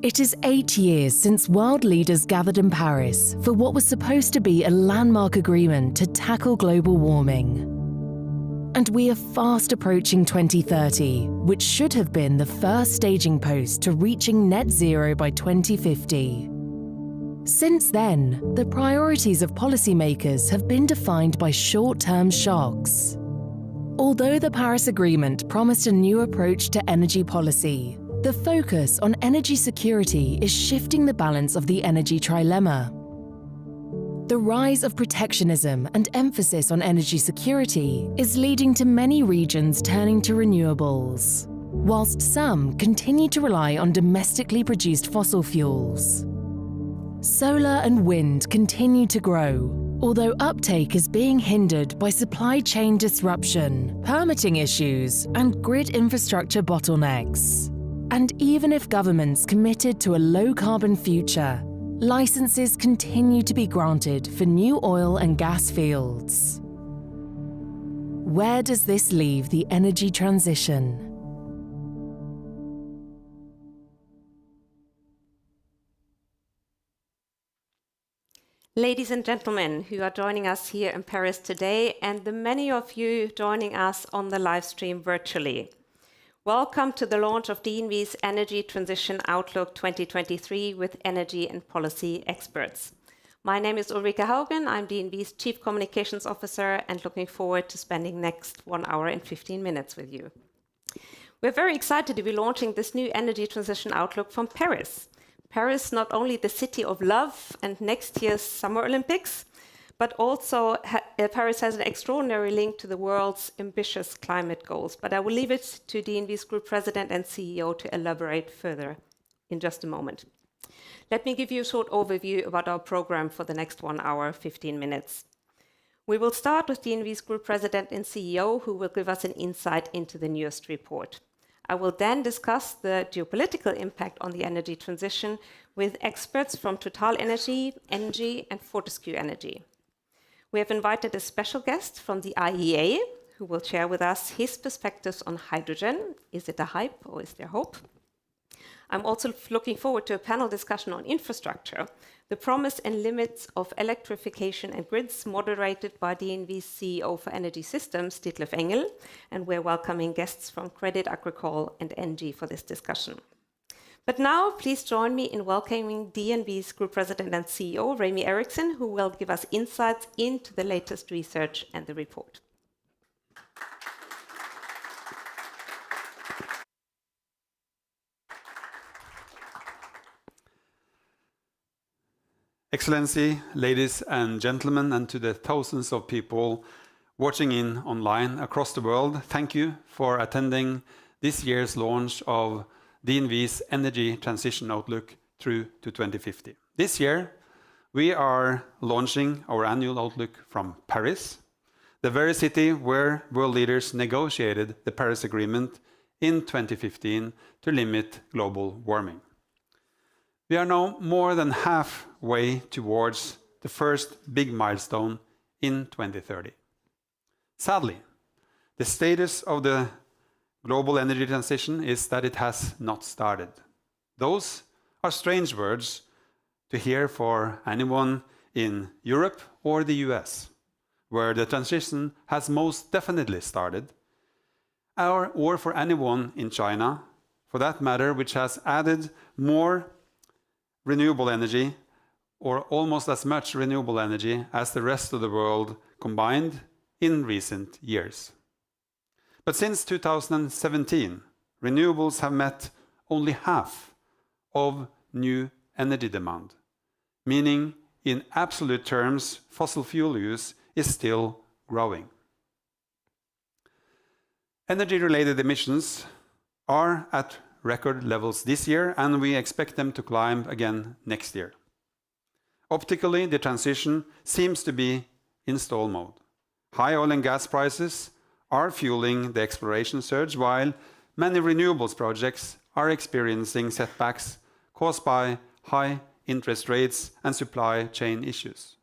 It is 8 years since world leaders gathered in Paris for what was supposed to be a landmark agreement to tackle global warming. And we are fast approaching 2030, which should have been the first staging post to reaching net zero by 2050. Since then, the priorities of policymakers have been defined by short-term shocks. Although the Paris Agreement promised a new approach to energy policy, the focus on energy security is shifting the balance of the energy trilemma. The rise of protectionism and emphasis on energy security is leading to many regions turning to renewables, whilst some continue to rely on domestically produced fossil fuels. Solar and wind continue to grow, although uptake is being hindered by supply chain disruption, permitting issues, and grid infrastructure bottlenecks. And even if governments committed to a low-carbon future, licenses continue to be granted for new oil and gas fields. Where does this leave the energy transition? Ladies and gentlemen who are joining us here in Paris today, and the many of you joining us on the live stream virtually. Welcome to the launch of DNV's Energy Transition Outlook 2023 with energy and policy experts. My name is Ulrike Haugen, I'm DNV's Chief Communications Officer and looking forward to spending next 1 hour and 15 minutes with you. We're very excited to be launching this new Energy Transition Outlook from Paris. Paris, not only the city of love and next year's Summer Olympics, but also Paris has an extraordinary link to the world's ambitious climate goals. But I will leave it to DNV's Group President and CEO to elaborate further in just a moment. Let me give you a short overview about our program for the next 1 hour, 15 minutes. We will start with DNV's Group President and CEO, who will give us an insight into the newest report. I will then discuss the geopolitical impact on the energy transition with experts from Total Energy, Engie, and Fortescue Energy. We have invited a special guest from the IEA, who will share with us his perspectives on hydrogen. Is it a hype or is there hope? I'm also looking forward to a panel discussion on infrastructure, the promise and limits of electrification and grids, moderated by DNV's CEO for Energy Systems, Ditlev Engel, and we're welcoming guests from Credit Agricole and Engie for this discussion. But now, please join me in welcoming DNV's Group President and CEO, Remi Eriksen, who will give us insights into the latest research and the report. Excellency, ladies and gentlemen, and to the thousands of people watching in online across the world, thank you for attending this year's launch of DNV's Energy Transition Outlook through to 2050. This year, we are launching our annual outlook from Paris, the very city where world leaders negotiated the Paris Agreement in 2015 to limit global warming. We are now more than halfway towards the first big milestone in 2030. Sadly, the status of the global energy transition is that it has not started. Those are strange words to hear for anyone in Europe or the US, where the transition has most definitely started, or for anyone in China, for that matter, which has added more renewable energy, or almost as much renewable energy as the rest of the world combined in recent years. But since 2017, renewables have met only half of new energy demand, meaning in absolute terms, fossil fuel use is still growing. Energy-related emissions are at record levels this year, and we expect them to climb again next year. Optically, the transition seems to be in stall mode. High oil and gas prices are fueling the exploration surge, while many renewables projects are experiencing setbacks caused by high interest rates and supply chain issues.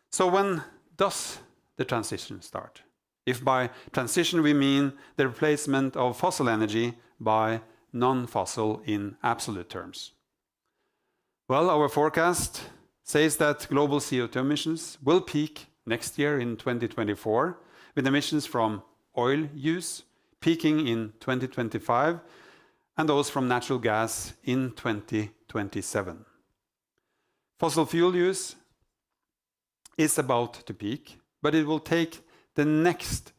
So when does the transition start? If by transition we mean the replacement of fossil energy by non-fossil in absolute terms? Well, our forecast says that global CO2 emissions will peak next year in 2024, with emissions from oil use peaking in 2025 and those from natural gas in 2027. Fossil fuel use is about to peak, but it will take the next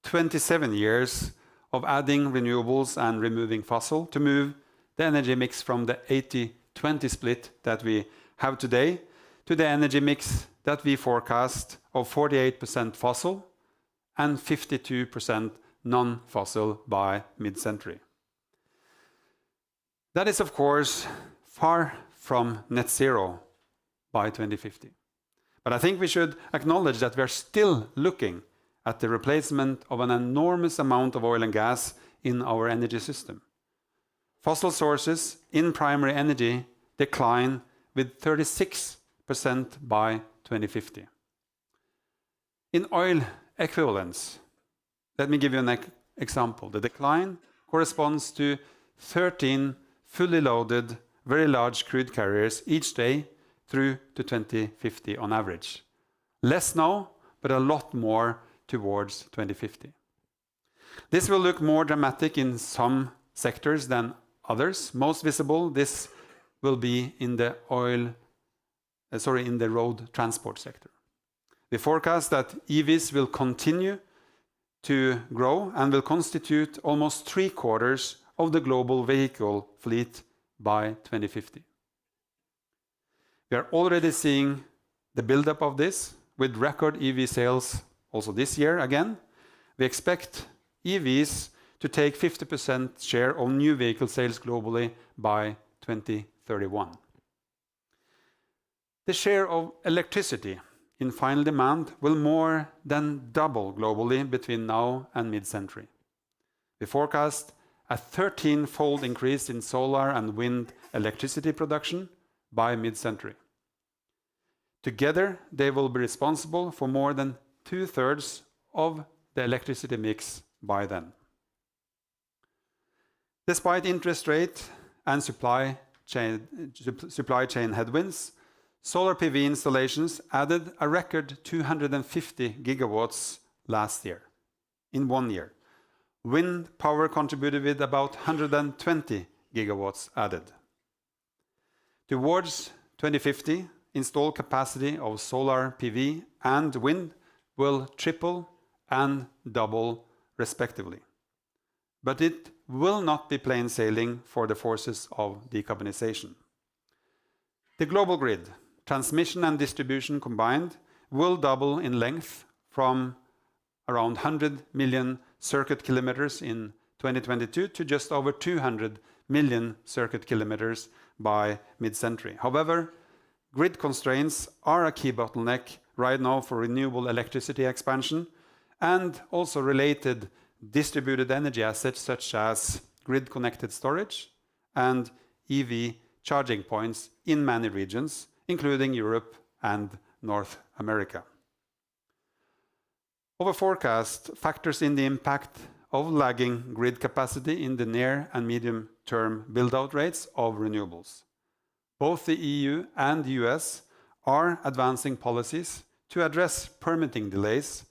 27 years of adding renewables and removing fossil to move the energy mix from the 80-20 split that we have today to the energy mix that we forecast of 48% fossil and 52% non-fossil by mid-century. That is, of course, far from net zero by 2050. But I think we should acknowledge that we are still looking at the replacement of an enormous amount of oil and gas in our energy system. Fossil sources in primary energy decline with 36% by 2050. In oil equivalents, let me give you an example. The decline corresponds to 13 fully loaded, very large crude carriers each day through to 2050 on average. Less now, but a lot more towards 2050. This will look more dramatic in some sectors than others. Most visible, this will be in the road transport sector. We forecast that EVs will continue to grow and will constitute almost 3/4 of the global vehicle fleet by 2050. We are already seeing the buildup of this with record EV sales also this year again. We expect EVs to take 50% share of new vehicle sales globally by 2031. The share of electricity in final demand will more than double globally between now and mid-century. We forecast a 13-fold increase in solar and wind electricity production by mid-century. Together, they will be responsible for more than 2/3 of the electricity mix by then. Despite interest rate and supply chain headwinds, solar PV installations added a record 250 gigawatts last year, in 1 year. Wind power contributed with about 120 gigawatts added. Towards 2050, installed capacity of solar PV and wind will triple and double respectively. But it will not be plain sailing for the forces of decarbonization. The global grid, transmission and distribution combined, will double in length from around 100 million circuit kilometers in 2022 to just over 200 million circuit kilometers by mid-century. However, grid constraints are a key bottleneck right now for renewable electricity expansion and also related distributed energy assets such as grid-connected storage and EV charging points in many regions, including Europe and North America. Our forecast factors in the impact of lagging grid capacity in the near and medium-term build-out rates of renewables. Both the EU and the US are advancing policies to address permitting delays,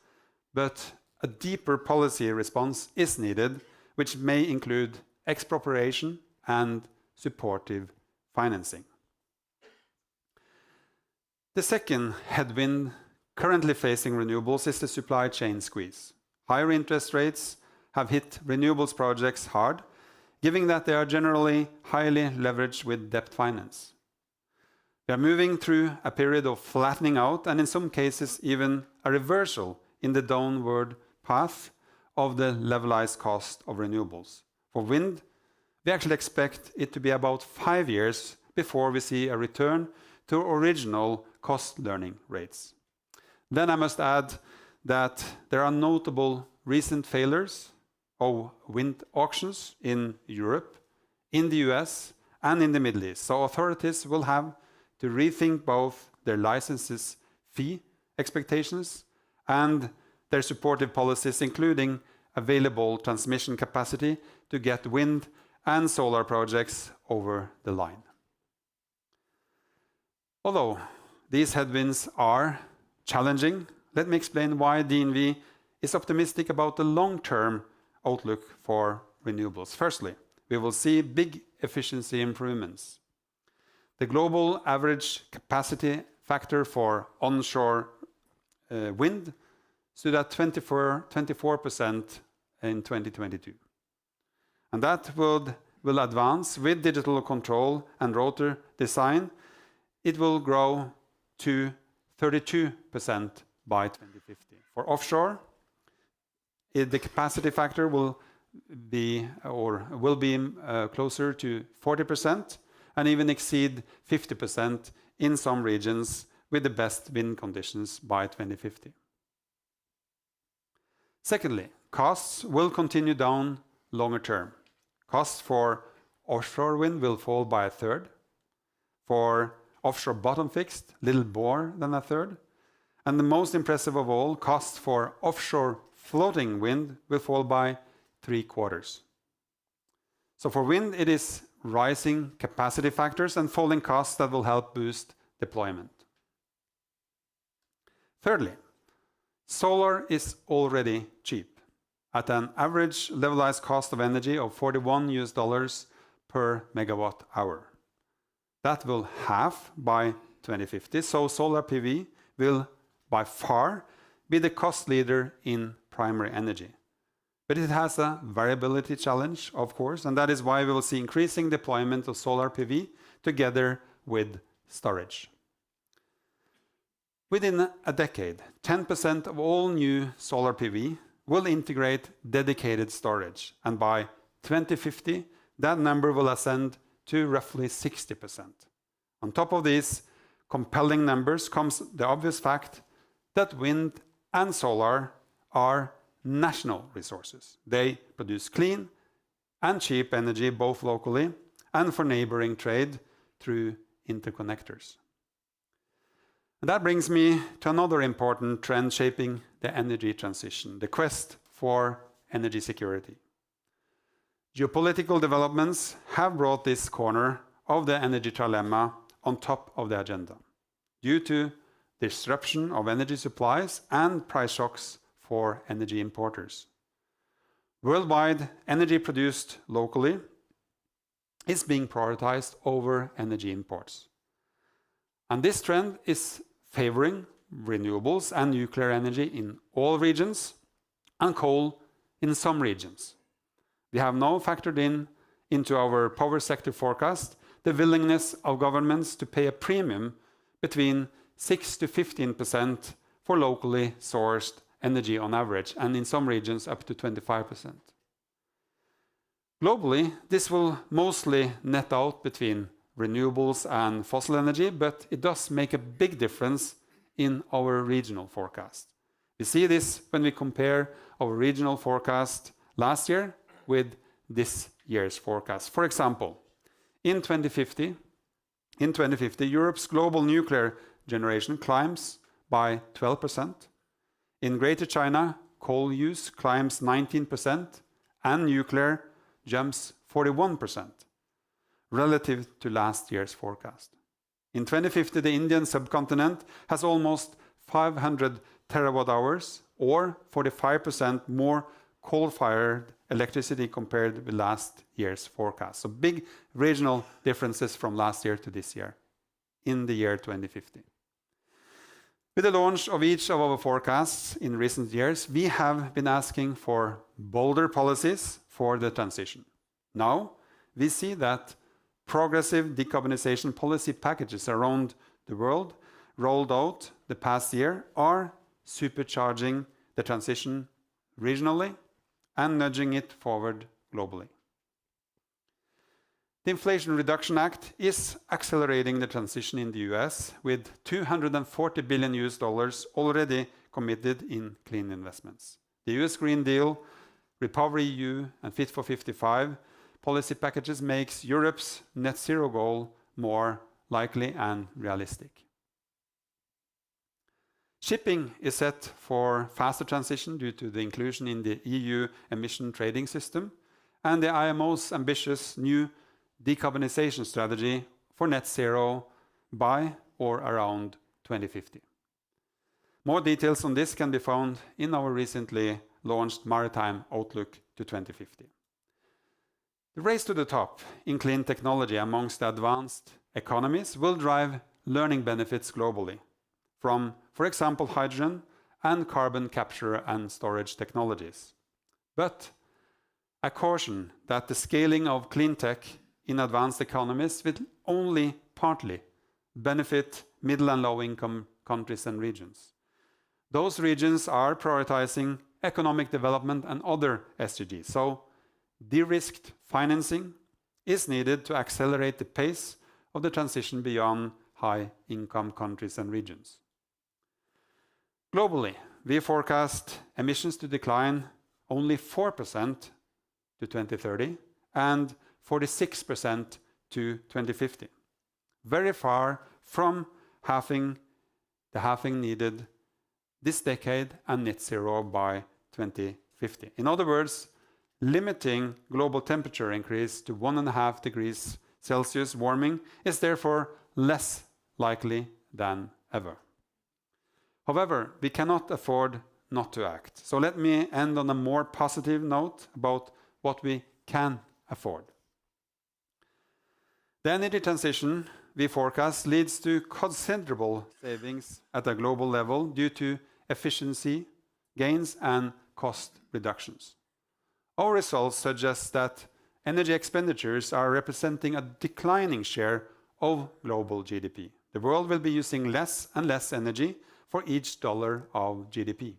but a deeper policy response is needed, which may include expropriation and supportive financing. The second headwind currently facing renewables is the supply chain squeeze. Higher interest rates have hit renewables projects hard, given that they are generally highly leveraged with debt finance. We are moving through a period of flattening out and in some cases even a reversal in the downward path of the levelized cost of renewables. For wind, we actually expect it to be about 5 years before we see a return to original cost learning rates. Then I must add that there are notable recent failures of wind auctions in Europe, in the US, and in the Middle East. So authorities will have to rethink both their licenses fee expectations and their supportive policies, including available transmission capacity to get wind and solar projects over the line. Although these headwinds are challenging, let me explain why DNV is optimistic about the long-term outlook for renewables. Firstly, we will see big efficiency improvements. The global average capacity factor for onshore wind stood at 24% in 2022. And that will advance with digital control and rotor design. It will grow to 32% by 2050. For offshore, the capacity factor will be closer to 40% and even exceed 50% in some regions with the best wind conditions by 2050. Secondly, costs will continue down longer term. Costs for offshore wind will fall by a third. For offshore bottom fixed, little more than a third. And the most impressive of all, costs for offshore floating wind will fall by 3/4. So for wind, it is rising capacity factors and falling costs that will help boost deployment. Thirdly, solar is already cheap at an average levelized cost of energy of $41 per megawatt hour. That will halve by 2050, so solar PV will by far be the cost leader in primary energy. But it has a variability challenge, of course, and that is why we will see increasing deployment of solar PV together with storage. Within a decade, 10% of all new solar PV will integrate dedicated storage, and by 2050, that number will ascend to roughly 60%. On top of these compelling numbers comes the obvious fact that wind and solar are national resources. They produce clean and cheap energy both locally and for neighboring trade through interconnectors. And that brings me to another important trend shaping the energy transition, the quest for energy security. Geopolitical developments have brought this corner of the energy trilemma on top of the agenda due to disruption of energy supplies and price shocks for energy importers. Worldwide, energy produced locally is being prioritized over energy imports. And this trend is favoring renewables and nuclear energy in all regions and coal in some regions. We have now factored into our power sector forecast the willingness of governments to pay a premium between 6 to 15% for locally sourced energy on average, and in some regions up to 25%. Globally, this will mostly net out between renewables and fossil energy, but it does make a big difference in our regional forecast. We see this when we compare our regional forecast last year with this year's forecast. For example, in 2050, Europe's global nuclear generation climbs by 12%. In Greater China, coal use climbs 19% and nuclear jumps 41% relative to last year's forecast. In 2050, the Indian subcontinent has almost 500 terawatt hours or 45% more coal-fired electricity compared with last year's forecast. So big regional differences from last year to this year in the year 2050. With the launch of each of our forecasts in recent years, we have been asking for bolder policies for the transition. Now, we see that progressive decarbonization policy packages around the world rolled out the past year are supercharging the transition regionally and nudging it forward globally. The Inflation Reduction Act is accelerating the transition in the US with $240 billion already committed in clean investments. The US Green Deal, REPowerEU, and Fit for 55 policy packages makes Europe's net zero goal more likely and realistic. Shipping is set for faster transition due to the inclusion in the EU emission trading system, and the IMO's ambitious new decarbonization strategy for net zero by or around 2050. More details on this can be found in our recently launched Maritime Outlook to 2050. The race to the top in clean technology amongst the advanced economies will drive learning benefits globally from, for example, hydrogen and carbon capture and storage technologies. But a caution that the scaling of clean tech in advanced economies will only partly benefit middle and low-income countries and regions. Those regions are prioritizing economic development and other SDGs, so de-risked financing is needed to accelerate the pace of the transition beyond high-income countries and regions. Globally, we forecast emissions to decline only 4% to 2030 and 46% to 2050, very far from the halving needed this decade and net zero by 2050. In other words, limiting global temperature increase to 1.5 degrees Celsius warming is therefore less likely than ever. However, we cannot afford not to act. So let me end on a more positive note about what we can afford. The energy transition we forecast leads to considerable savings at a global level due to efficiency gains and cost reductions. Our results suggest that energy expenditures are representing a declining share of global GDP. The world will be using less and less energy for each dollar of GDP.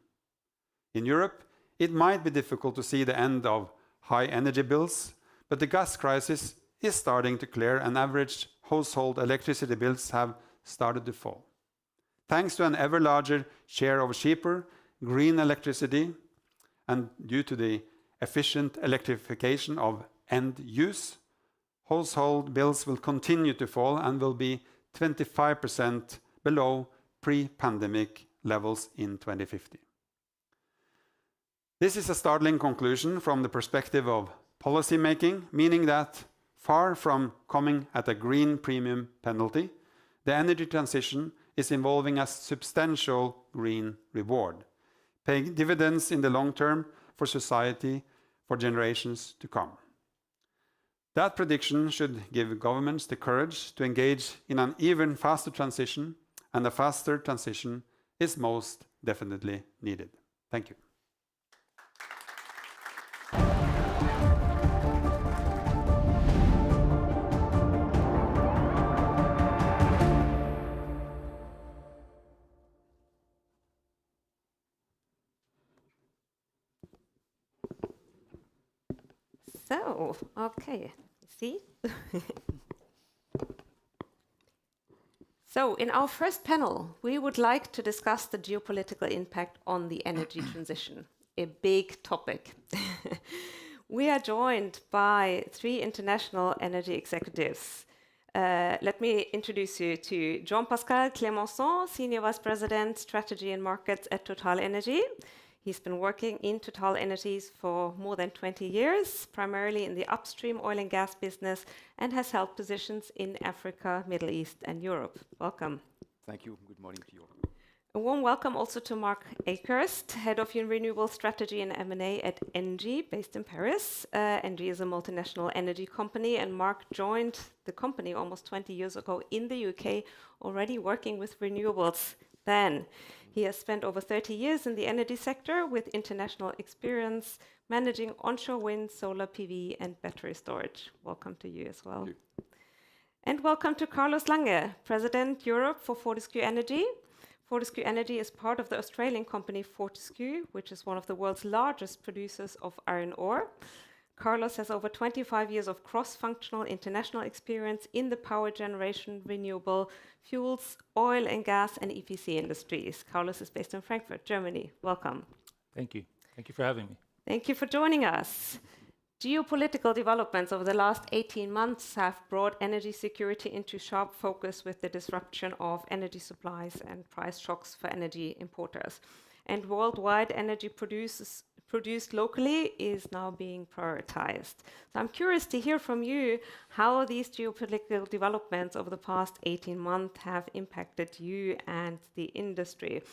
In Europe, it might be difficult to see the end of high energy bills, but the gas crisis is starting to clear and average household electricity bills have started to fall. Thanks to an ever larger share of cheaper green electricity and due to the efficient electrification of end use, household bills will continue to fall and will be 25% below pre-pandemic levels in 2050. This is a startling conclusion from the perspective of policy making, meaning that far from coming at a green premium penalty, the energy transition is involving a substantial green reward, paying dividends in the long term for society for generations to come. That prediction should give governments the courage to engage in an even faster transition, and a faster transition is most definitely needed. Thank you. So, okay, see? So, in our first panel, we would like to discuss the geopolitical impact on the energy transition, a big topic. We are joined by 3 international energy executives. Let me introduce you to Jean-Pascal Clémençon, Senior Vice President, Strategy and Markets at Total Energy. He's been working in Total Energies for more than 20 years, primarily in the upstream oil and gas business, and has held positions in Africa, Middle East, and Europe. Welcome. Thank you. Good morning to you. A warm welcome also to Mark Akerst, Head of Renewable Strategy and M&A at ENGIE, based in Paris. ENGIE is a multinational energy company, and Mark joined the company almost 20 years ago in the UK, already working with renewables then. He has spent over 30 years in the energy sector with international experience managing onshore wind, solar PV, and battery storage. Welcome to you as well. Thank you. And welcome to Carlos Lange, President Europe for Fortescue Energy. Fortescue Energy is part of the Australian company Fortescue, which is one of the world's largest producers of iron ore. Carlos has over 25 years of cross-functional international experience in the power generation, renewable fuels, oil and gas, and EPC industries. Carlos is based in Frankfurt, Germany. Welcome. Thank you. Thank you for having me. Thank you for joining us. Geopolitical developments over the last 18 months have brought energy security into sharp focus with the disruption of energy supplies and price shocks for energy importers. And worldwide, energy producers produced locally is now being prioritized. So I'm curious to hear from you how these geopolitical developments over the past 18 months have impacted you and the industry.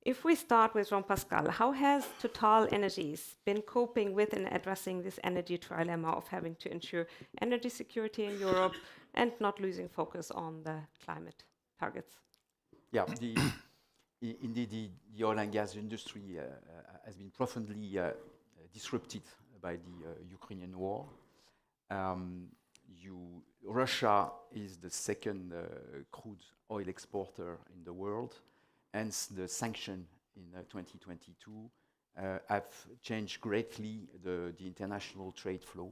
If we start with Jean-Pascal, how has Total Energies been coping with and addressing this energy trilemma of having to ensure energy security in Europe and not losing focus on the climate targets? Yeah, indeed, the oil and gas industry has been profoundly disrupted by the Ukrainian war. Russia is the second crude oil exporter in the world. Hence, the sanction in 2022 have changed greatly the international trade flow,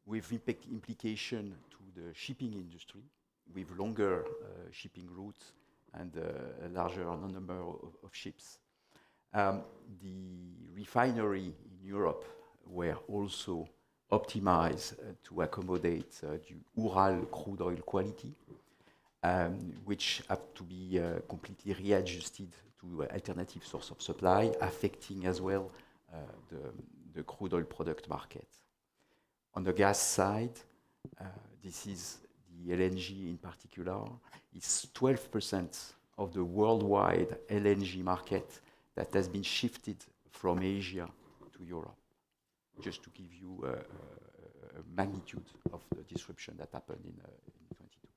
with implication to the shipping industry, with longer shipping routes and a larger number of ships. The refinery in Europe were also optimized to accommodate the Ural crude oil quality, which have to be completely readjusted to alternative source of supply, affecting as well the crude oil product market. On the gas side, this is the LNG in particular, is 12% of the worldwide LNG market that has been shifted from Asia to Europe, just to give you a magnitude of the disruption that happened in 2022.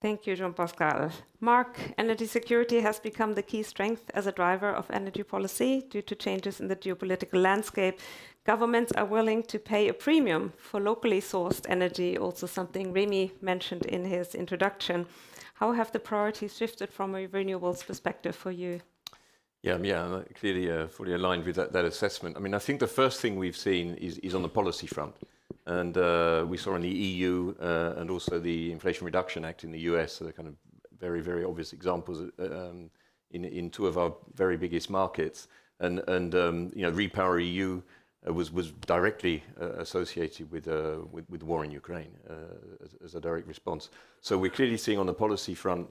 Thank you, Jean-Pascal. Mark, energy security has become the key strength as a driver of energy policy due to changes in the geopolitical landscape. Governments are willing to pay a premium for locally sourced energy, also something Remi mentioned in his introduction. How have the priorities shifted from a renewables perspective for you? Yeah, clearly fully aligned with that assessment. I mean, I think the first thing we've seen is on the policy front. And we saw in the EU and also the Inflation Reduction Act in the US, so the kind of very, very obvious examples in two of our very biggest markets. And Repower EU was directly associated with the war in Ukraine as a direct response. So we're clearly seeing on the policy front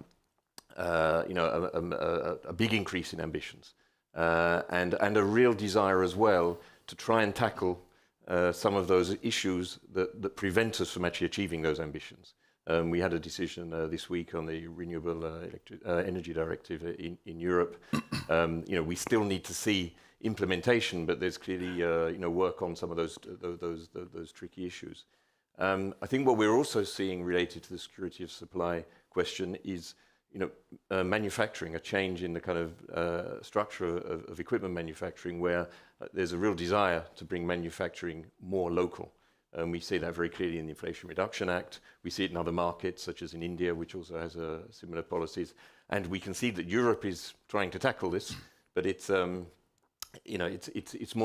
a big increase in ambitions and a real desire as well to try and tackle some of those issues that prevent us from actually achieving those ambitions. We had a decision this week on the Renewable Energy Directive in Europe. We still need to see implementation, but there's clearly work on some of those tricky issues. I think what we're also seeing related to the security of supply question is manufacturing, a change in the kind of structure of equipment manufacturing, where there's a real desire to bring manufacturing more local. And we see that very clearly in the Inflation Reduction Act. We see it in other markets, such as in India, which also has similar policies. And we can see that Europe is trying to tackle this, but it's more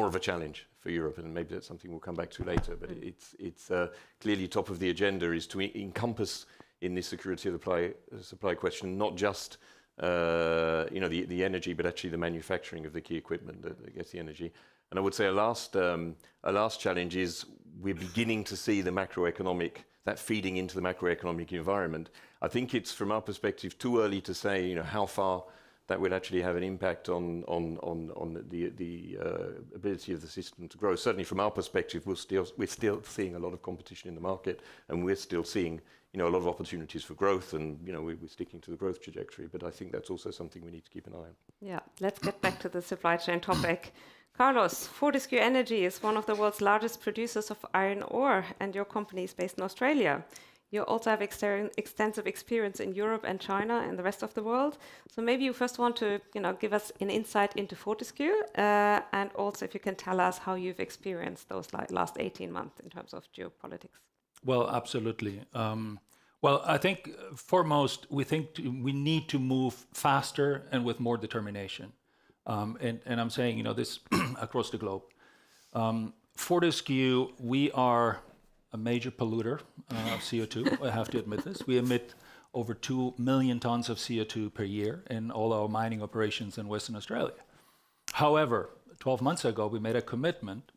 of a challenge for Europe, and maybe that's something we'll come back to later. But it's clearly top of the agenda is to encompass in this security of the supply question, not just the energy, but actually the manufacturing of the key equipment that gets the energy. And I would say a last challenge is we're beginning to see the macroeconomic, that feeding into the macroeconomic environment. I think it's, from our perspective, too early to say how far that will actually have an impact on the ability of the system to grow. Certainly from our perspective, we're still seeing a lot of competition in the market, and we're still seeing a lot of opportunities for growth, and we're sticking to the growth trajectory. But I think that's also something we need to keep an eye on. Yeah, let's get back to the supply chain topic. Carlos, Fortescue Energy is one of the world's largest producers of iron ore, and your company is based in Australia. You also have extensive experience in Europe and China and the rest of the world. So maybe you first want to give us an insight into Fortescue, and also if you can tell us how you've experienced those last 18 months in terms of geopolitics. Well, absolutely. Well, I think foremost, we need to move faster and with more determination. And I'm saying, this across the globe. Fortescue, we are a major polluter of CO2. I have to admit this. We emit over 2 million tons of CO2 per year in all our mining operations in Western Australia. However, 12 months ago, we made a commitment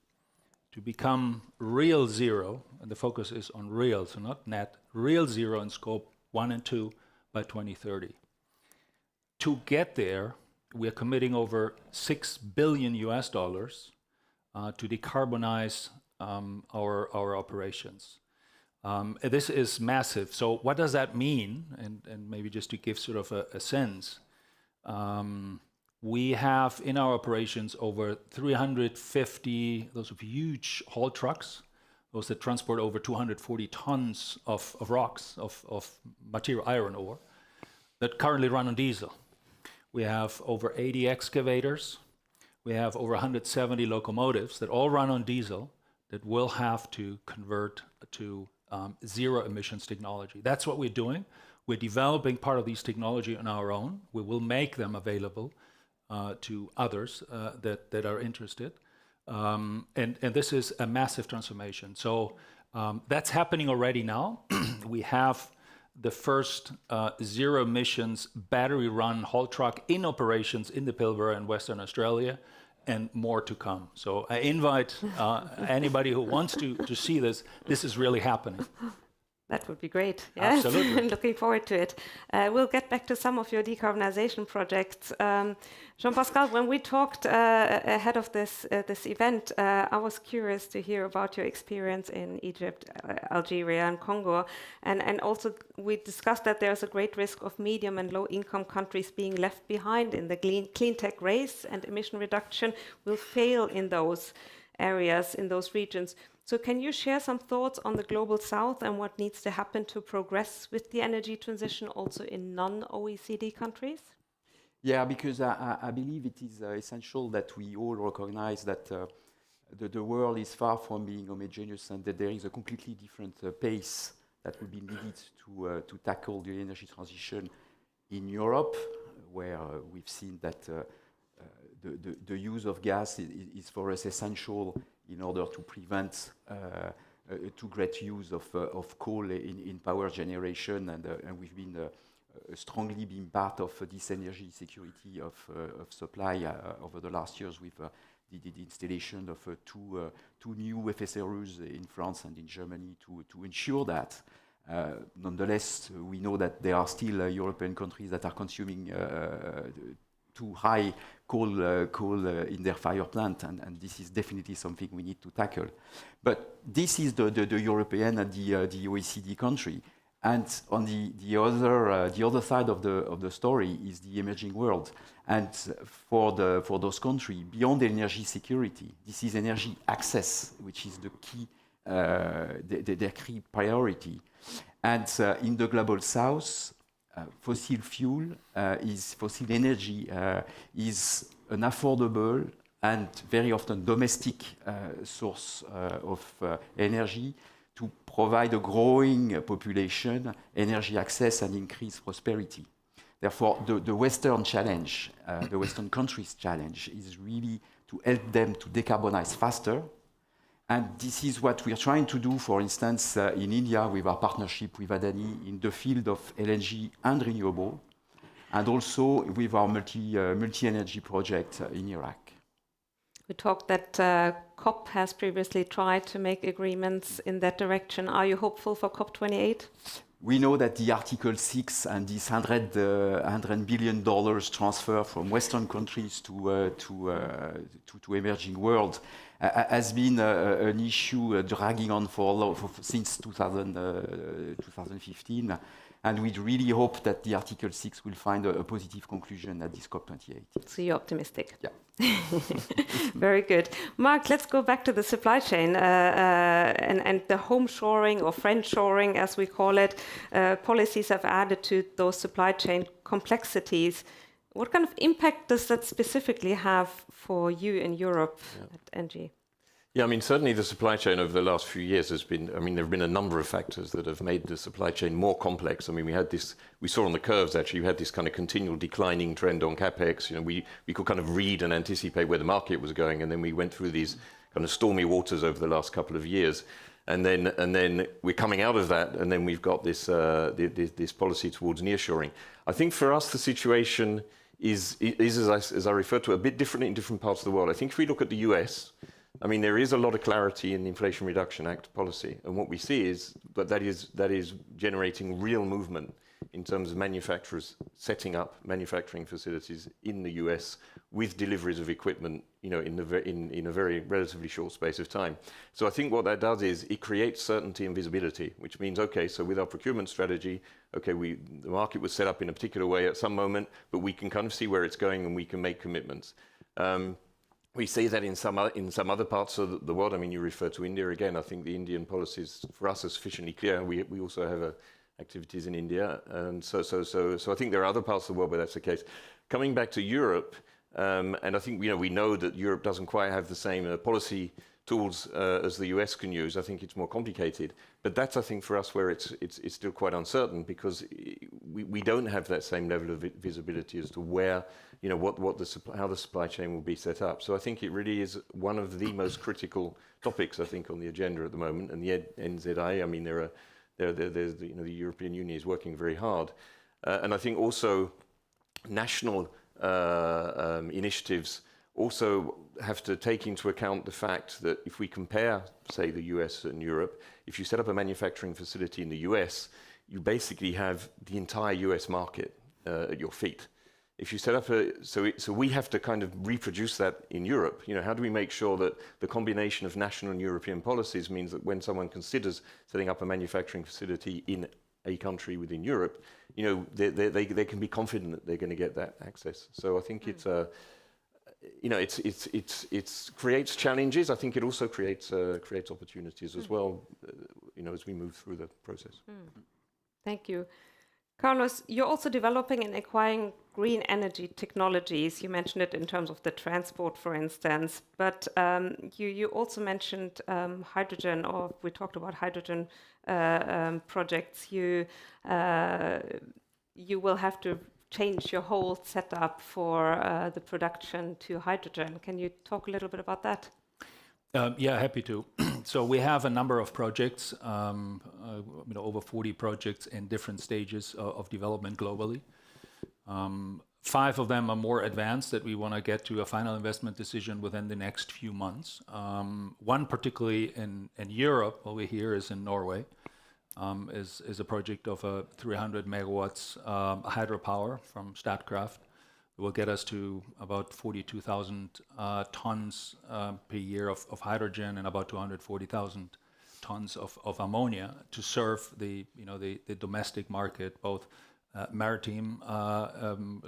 to become real zero, and the focus is on real, so not net, real zero in scope 1 and 2 by 2030. To get there, we are committing over $6 billion to decarbonize our operations. This is massive. So what does that mean? And maybe just to give sort of a sense, we have in our operations over 350 those huge haul trucks, those that transport over 240 tons of rocks, of material iron ore, that currently run on diesel. We have over 80 excavators. We have over 170 locomotives that all run on diesel that will have to convert to zero emissions technology. That's what we're doing. We're developing part of these technology on our own. We will make them available to others that are interested. And this is a massive transformation. So that's happening already now. We have the first zero emissions battery run haul truck in operations in the Pilbara in Western Australia, and more to come. So I invite anybody who wants to see this. This is really happening. That would be great. Yes. Absolutely. Looking forward to it. We'll get back to some of your decarbonization projects. Jean-Pascal, when we talked ahead of this event, I was curious to hear about your experience in Egypt, Algeria, and Congo. And also, we discussed that there's a great risk of medium and low-income countries being left behind in the clean tech race, and emission reduction will fail in those areas, in those regions. So can you share some thoughts on the Global South and what needs to happen to progress with the energy transition also in non-OECD countries? Yeah, because I believe it is essential that we all recognize that the world is far from being homogeneous and that there is a completely different pace that will be needed to tackle the energy transition in Europe, where we've seen that the use of gas is for us essential in order to prevent too great use of coal in power generation, and we've been strongly been part of this energy security of supply over the last years with the installation of two new FSRUs in France and in Germany to ensure that. Nonetheless, we know that there are still European countries that are consuming too high coal in their fire plant, and this is definitely something we need to tackle. But this is the European and the OECD country, and on the other side of the story is the emerging world. And for those countries, beyond energy security, this is energy access, which is the key their key priority. And in the Global South, fossil energy is an affordable and very often domestic source of energy to provide a growing population, energy access, and increased prosperity. Therefore, the Western challenge, the Western countries' challenge, is really to help them to decarbonize faster. And this is what we are trying to do, for instance, in India with our partnership with Adani in the field of LNG and renewable, and also with our multi-energy project in Iraq. We talked that COP has previously tried to make agreements in that direction. Are you hopeful for COP28? We know that the Article 6 and this $100 billion transfer from Western countries to emerging world has been an issue dragging on since 2015, and we really hope that the Article 6 will find a positive conclusion at this COP28. So you're optimistic? Yeah. Very good. Mark, let's go back to the supply chain and the home shoring or friend shoring, as we call it. Policies have added to those supply chain complexities. What kind of impact does that specifically have for you in Europe at NG? Yeah, I mean, certainly the supply chain over the last few years has been, I mean, there have been a number of factors that have made the supply chain more complex. I mean, we saw on the curves, actually, you had this kind of continual declining trend on CapEx. You know, we could kind of read and anticipate where the market was going, and then we went through these kind of stormy waters over the last couple of years. And then we're coming out of that, and then we've got this policy towards nearshoring. I think for us, the situation is as I referred to, a bit different in different parts of the world. I think if we look at the US, I mean, there is a lot of clarity in the Inflation Reduction Act policy, and what we see is that is generating real movement in terms of manufacturers setting up manufacturing facilities in the US with deliveries of equipment, in a very relatively short space of time. So I think what that does is it creates certainty and visibility, which means, okay, so with our procurement strategy, okay, the market was set up in a particular way at some moment, but we can kind of see where it's going and we can make commitments. We see that in some other parts of the world. I mean, you refer to India again. I think the Indian policies for us are sufficiently clear. We also have activities in India, and so I think there are other parts of the world where that's the case. Coming back to Europe, and I think we know that Europe doesn't quite have the same policy tools as the US can use. I think it's more complicated, but that's, I think, for us where it's still quite uncertain, because we don't have that same level of visibility as to where, how the supply chain will be set up. So I think it really is one of the most critical topics, I think, on the agenda at the moment. And the NZI, I mean, there's the European Union is working very hard, and I think also national initiatives also have to take into account the fact that if we compare, say, the US and Europe, if you set up a manufacturing facility in the US, you basically have the entire US market at your feet. If you set up so we have to kind of reproduce that in Europe. How do we make sure that the combination of national and European policies means that when someone considers setting up a manufacturing facility in a country within Europe, they can be confident that they're going to get that access. So I think it's creates challenges. I think it also creates opportunities as well, as we move through the process. Thank you. Carlos, you're also developing and acquiring green energy technologies. You mentioned it in terms of the transport, for instance, but you also mentioned hydrogen, or we talked about hydrogen projects. You will have to change your whole setup for the production to hydrogen. Can you talk a little bit about that? Yeah, happy to. So we have a number of projects, over 40 projects in different stages of development globally. 5 of them are more advanced, that we want to get to a final investment decision within the next few months. One particularly in Europe, over here, is in Norway, is a project of 300 megawatts hydropower from Statkraft. It will get us to about 42,000 tons per year of hydrogen and about 240,000 tons of ammonia to serve the domestic market, both maritime,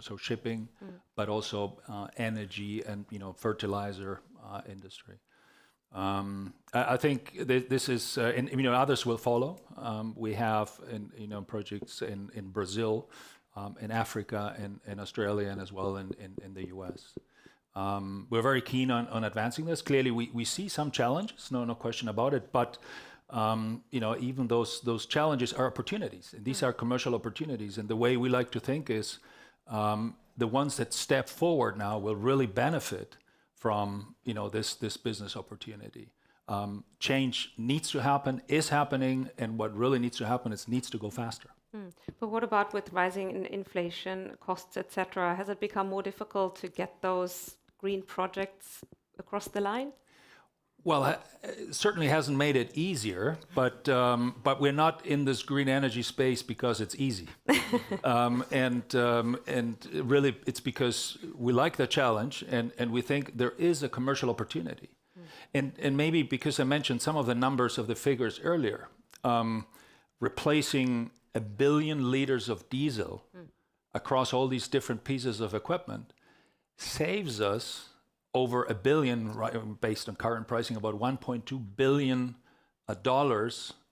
so shipping, but also energy and fertilizer industry. I think this is, and others will follow. We have projects in Brazil, in Africa, in Australia, and as well in the US. We're very keen on advancing this. Clearly, we see some challenges, no question about it, but even those challenges are opportunities. And these are commercial opportunities. And the way we like to think is the ones that step forward now will really benefit from this business opportunity. Change needs to happen, is happening, and what really needs to happen is needs to go faster. But what about with rising inflation, costs, etc.? Has it become more difficult to get those green projects across the line? Well, it certainly hasn't made it easier, but we're not in this green energy space because it's easy, and really it's because we like the challenge and we think there is a commercial opportunity, and maybe because I mentioned some of the numbers of the figures earlier, replacing 1 billion liters of diesel across all these different pieces of equipment saves us over $1 billion, based on current pricing, about $1.2 billion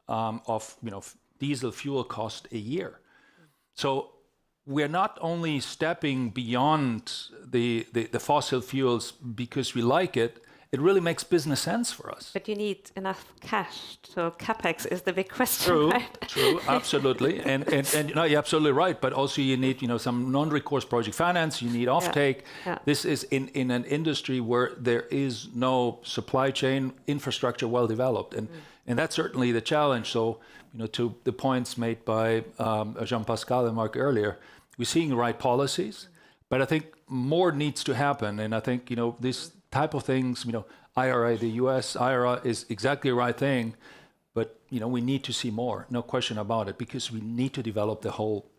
of diesel fuel cost a year. So we're not only stepping beyond the fossil fuels because we like it. It really makes business sense for us. But you need enough cash, so capex is the big question, true, right? True, absolutely, and you're absolutely right. But also you need some non-recourse project finance. You need offtake. Yeah. This is in an industry where there is no supply chain infrastructure well developed, and that's certainly the challenge. So to the points made by Jean-Pascal and Mark earlier, we're seeing the right policies, but I think more needs to happen, and I think this type of things, IRA, the US IRA is exactly the right thing, but we need to see more, no question about it, because we need to develop the whole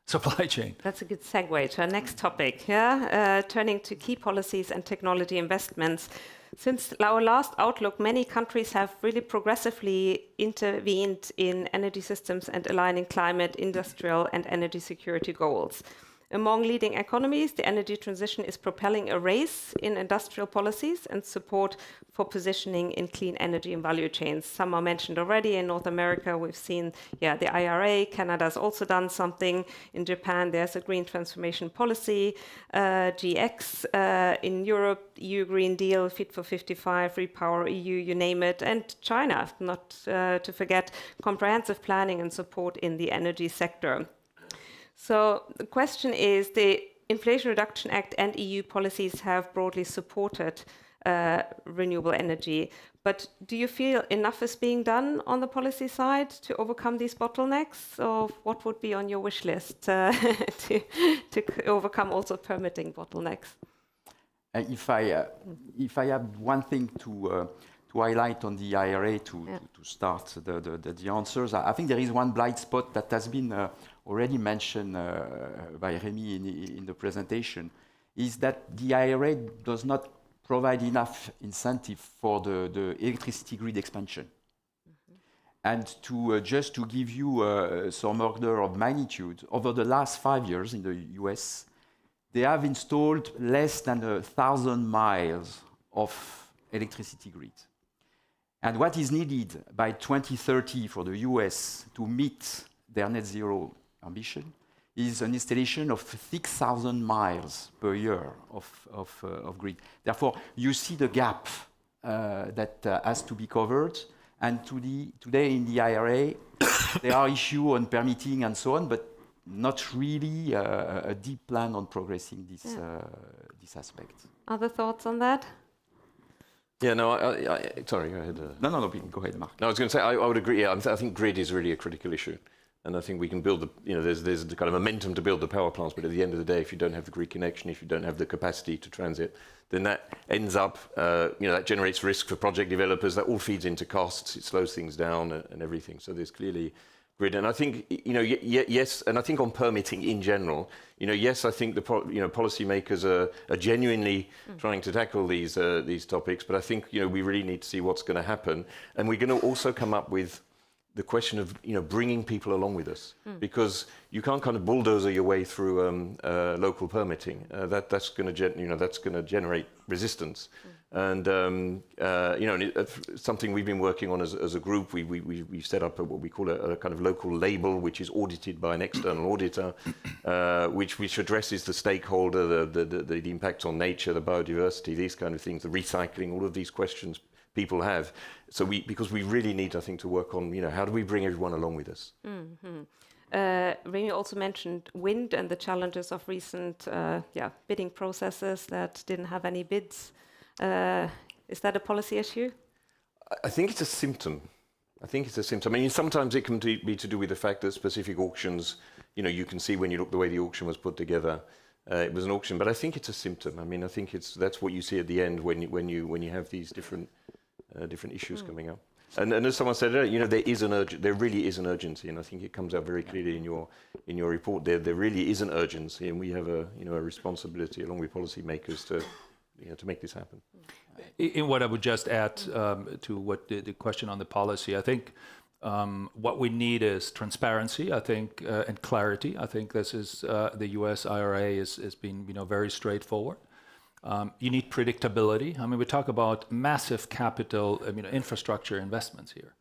supply chain. That's a good segue to our next topic. Turning to key policies and technology investments. Since our last outlook, many countries have really progressively intervened in energy systems and aligning climate, industrial, and energy security goals. Among leading economies, the energy transition is propelling a race in industrial policies and support for positioning in clean energy and value chains. Some are mentioned already. In North America, we've seen the IRA. Canada's also done something. In Japan, there's a green transformation policy. GX in Europe, EU Green Deal, Fit for 55, Repower EU, you name it. And China, not to forget, comprehensive planning and support in the energy sector. So the question is, the Inflation Reduction Act and EU policies have broadly supported renewable energy, but do you feel enough is being done on the policy side to overcome these bottlenecks, or what would be on your wish list to overcome also permitting bottlenecks? If I have one thing to highlight on the IRA to start the answers, I think there is one blind spot that has been already mentioned by Remi in the presentation, is that the IRA does not provide enough incentive for the electricity grid expansion. And just to give you some order of magnitude, over the last 5 years in the US, they have installed less than 1,000 miles of electricity grid. And what is needed by 2030 for the US to meet their net zero ambition is an installation of 6,000 miles per year of grid. Therefore, you see the gap that has to be covered. And today in the IRA, there are issues on permitting and so on, but not really a deep plan on progressing this aspect. Other thoughts on that? Yeah, no, sorry, go ahead. No, go ahead, Mark. No, I was going to say, I would agree. Yeah, I think grid is really a critical issue. And I think we can build there's the kind of momentum to build the power plants, but at the end of the day, if you don't have the grid connection, if you don't have the capacity to transit, then that ends up, that generates risk for project developers, that all feeds into costs, it slows things down and everything. So there's clearly grid. And I think, yes, and I think on permitting in general, yes, I think the policymakers are genuinely trying to tackle these topics, but I think, we really need to see what's going to happen. And we're going to also come up with the question of bringing people along with us, because you can't kind of bulldozer your way through local permitting. That's going to generate resistance, and something we've been working on as a group. We've set up what we call a kind of local label, which is audited by an external auditor, which addresses the stakeholder, the impact on nature, the biodiversity, these kind of things, the recycling, all of these questions people have. So because we really need, I think, to work on, how do we bring everyone along with us? Remi also mentioned wind and the challenges of recent bidding processes that didn't have any bids. Is that a policy issue? I think it's a symptom. I mean, sometimes it can be to do with the fact that specific auctions, you can see when you look the way the auction was put together, it was an auction. But I think it's a symptom. I mean, I think that's what you see at the end when you have these different issues coming up. And as someone said earlier, there really is an urgency, and I think it comes out very clearly in your report. There really is an urgency, and we have a responsibility along with policymakers to make this happen. In what I would just add to what the question on the policy, I think what we need is transparency, I think, and clarity. I think this is the U.S. IRA has been very straightforward. You need predictability. I mean, we talk about massive capital, infrastructure investments here,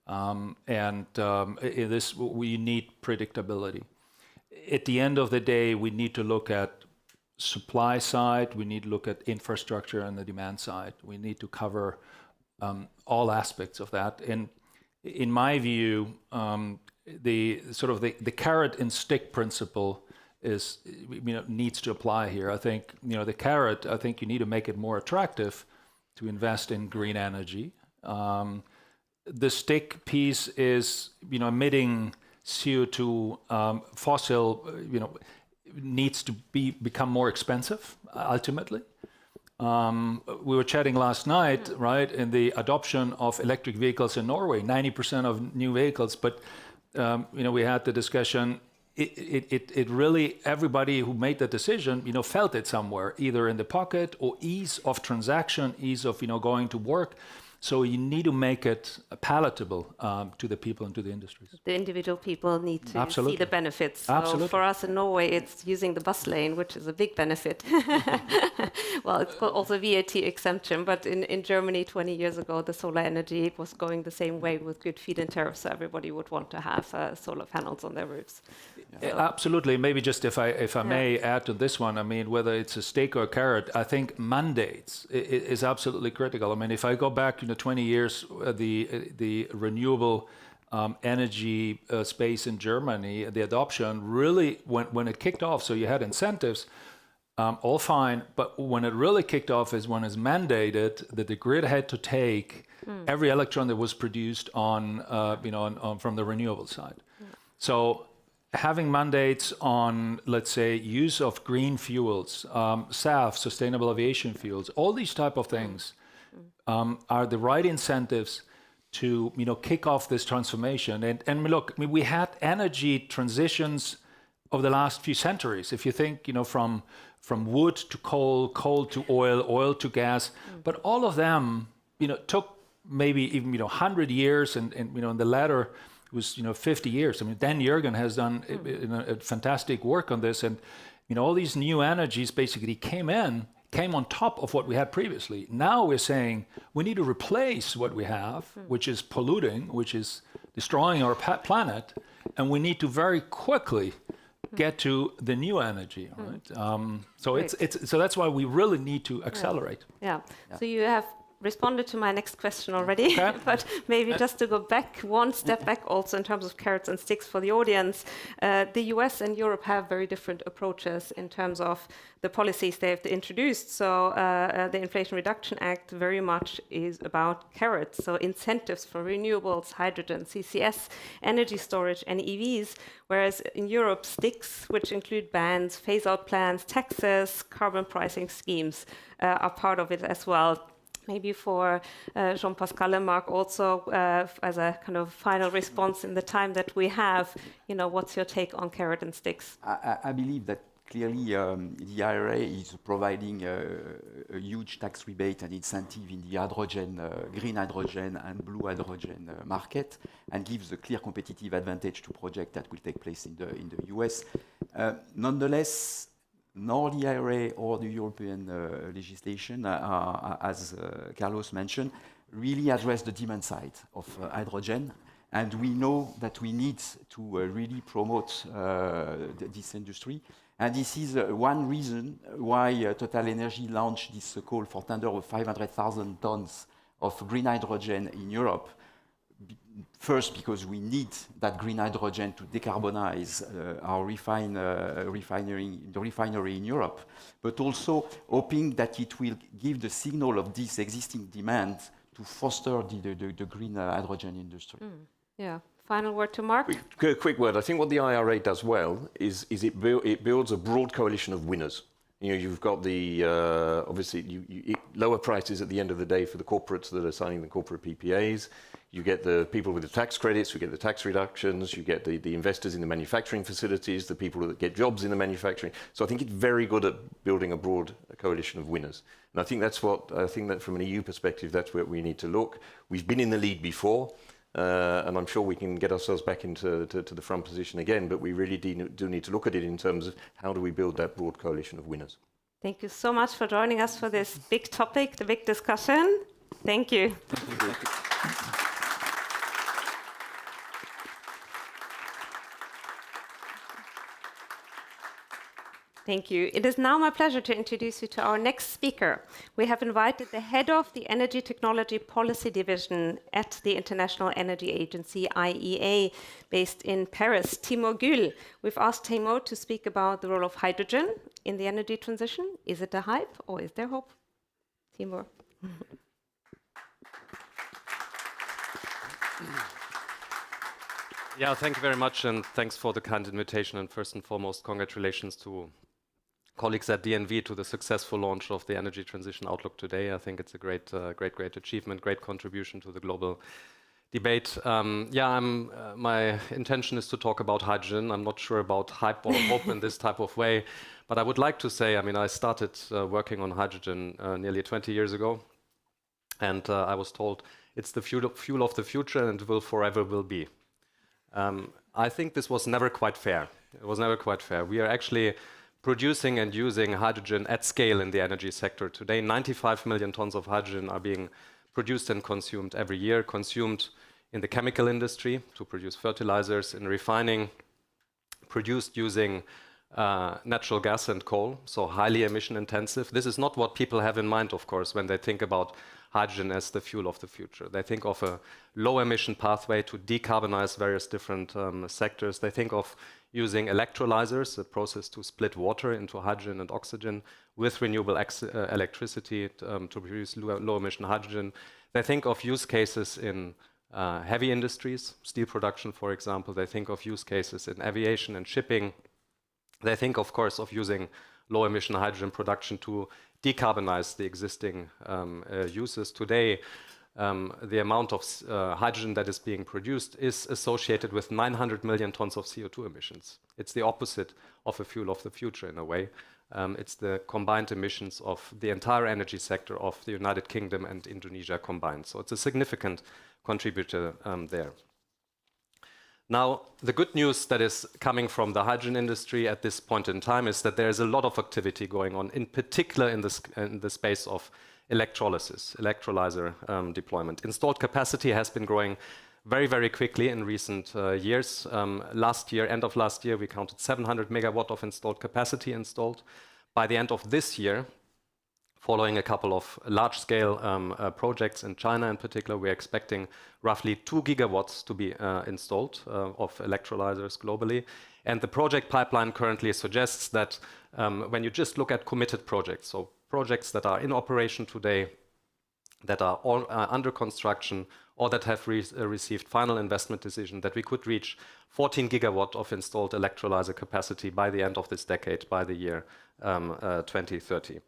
and in this we need predictability. At the end of the day, we need to look at supply side. We need to look at infrastructure and the demand side. We need to cover all aspects of that. And in my view, the carrot and stick principle needs to apply here. I think the carrot. I think you need to make it more attractive to invest in green energy. The stick piece is emitting CO2 fossil. Needs to become more expensive ultimately. We were chatting last night, right, in the adoption of electric vehicles in Norway, 90% of new vehicles. But we had the discussion: it really, everybody who made that decision, felt it somewhere, either in the pocket or ease of transaction, ease of, going to work. So you need to make it palatable to the people and to the industries. The individual people need to see the benefits. So Absolutely. for us in Norway, it's using the bus lane, which is a big benefit. Well, it's also VAT exemption, but in Germany 20 years ago, the solar energy was going the same way with good feed-in tariffs. So everybody would want to have solar panels on their roofs. So. Absolutely. Maybe just if I may add to this one, I mean, whether it's a stick or a carrot, I think mandates is absolutely critical. I mean, if I go back 20 years, the renewable energy space in Germany, the adoption really, when it kicked off, so you had incentives, all fine, but when it really kicked off is when it's mandated that the grid had to take every electron that was produced on from the renewable side. So having mandates on, let's say, use of green fuels, SAF, sustainable aviation fuels, all these type of things are the right incentives to kick off this transformation. And look, I mean, we had energy transitions over the last few centuries. If you think, from wood to coal to oil to gas, but all of them, took maybe even 100 years, and in the latter was 50 years. I mean, Dan Jürgen has done a fantastic work on this, and all these new energies basically came on top of what we had previously. Now we're saying we need to replace what we have, which is polluting, which is destroying our planet, and we need to very quickly get to the new energy, right? So that's why we really need to accelerate. Yeah. So you have responded to my next question already, but maybe just to go back, one step back also in terms of carrots and sticks for the audience. The US and Europe have very different approaches in terms of the policies they have introduced. So the Inflation Reduction Act very much is about carrots, so incentives for renewables, hydrogen, CCS, energy storage and EVs, whereas in Europe, sticks, which include bans, phase-out plans, taxes, carbon pricing schemes are part of it as well. Maybe for Jean-Pascal and Mark also, as a kind of final response in the time that we have, what's your take on carrot and sticks? I believe that clearly the IRA is providing a huge tax rebate and incentive in the hydrogen, green hydrogen and blue hydrogen market, and gives a clear competitive advantage to projects that will take place in the US. Nonetheless, nor the IRA or the European legislation, as Carlos mentioned, really address the demand side of hydrogen. And we know that we need to really promote this industry. And this is one reason why TotalEnergies launched this call for tender of 500,000 tons of green hydrogen in Europe. First, because we need that green hydrogen to decarbonize our refinery in Europe, but also hoping that it will give the signal of this existing demand to foster the green hydrogen industry. Yeah. Final word to Mark. Quick word. I think what the IRA does well is it builds a broad coalition of winners. You've got the obviously you lower prices at the end of the day for the corporates that are signing the corporate PPAs. You get the people with the tax credits, you get the tax reductions, you get the investors in the manufacturing facilities, the people that get jobs in the manufacturing. So I think it's very good at building a broad coalition of winners. And I think that from an EU perspective, that's where we need to look. We've been in the lead before, and I'm sure we can get ourselves back into the front position again, but we really do need to look at it in terms of how do we build that broad coalition of winners. Thank you so much for joining us for this big topic, the big discussion. Thank you. Thank you. Thank you. It is now my pleasure to introduce you to our next speaker. We have invited the head of the Energy Technology Policy Division at the International Energy Agency, IEA, based in Paris, Timur Gül. We've asked Timur to speak about the role of hydrogen in the energy transition. Is it a hype or is there hope? Timur. Yeah, thank you very much, and thanks for the kind invitation. And first and foremost, congratulations to colleagues at DNV to the successful launch of the Energy Transition Outlook today. I think it's a great achievement, great contribution to the global debate. My intention is to talk about hydrogen. I'm not sure about hype or hope in this type of way, but I would like to say, I mean, I started working on hydrogen nearly 20 years ago, and I was told it's the fuel of the future and will forever will be. I think this was never quite fair. It was never quite fair. We are actually producing and using hydrogen at scale in the energy sector. Today, 95 million tons of hydrogen are being produced and consumed every year, consumed in the chemical industry to produce fertilizers, in refining, produced using natural gas and coal, so highly emission intensive. This is not what people have in mind, of course, when they think about hydrogen as the fuel of the future. They think of a low emission pathway to decarbonize various different sectors. They think of using electrolyzers, a process to split water into hydrogen and oxygen with renewable electricity to produce low emission hydrogen. They think of use cases in heavy industries, steel production, for example. They think of use cases in aviation and shipping. They think, of course, of using low emission hydrogen production to decarbonize the existing uses. Today, the amount of hydrogen that is being produced is associated with 900 million tons of CO2 emissions. It's the opposite of a fuel of the future in a way. It's the combined emissions of the entire energy sector of the United Kingdom and Indonesia combined. So it's a significant contributor there. Now, the good news that is coming from the hydrogen industry at this point in time is that there is a lot of activity going on, in particular in the space of electrolysis, electrolyzer deployment. Installed capacity has been growing very, very quickly in recent years. Last year, end of last year, we counted 700 megawatt of installed capacity installed. By the end of this year, following a couple of large-scale projects in China in particular, we're expecting roughly 2 gigawatts to be installed of electrolyzers globally. And the project pipeline currently suggests that when you just look at committed projects, so projects that are in operation today, that are all under construction, or that have received final investment decision, that we could reach 14 gigawatt of installed electrolyzer capacity by the end of this decade, by the year 2030.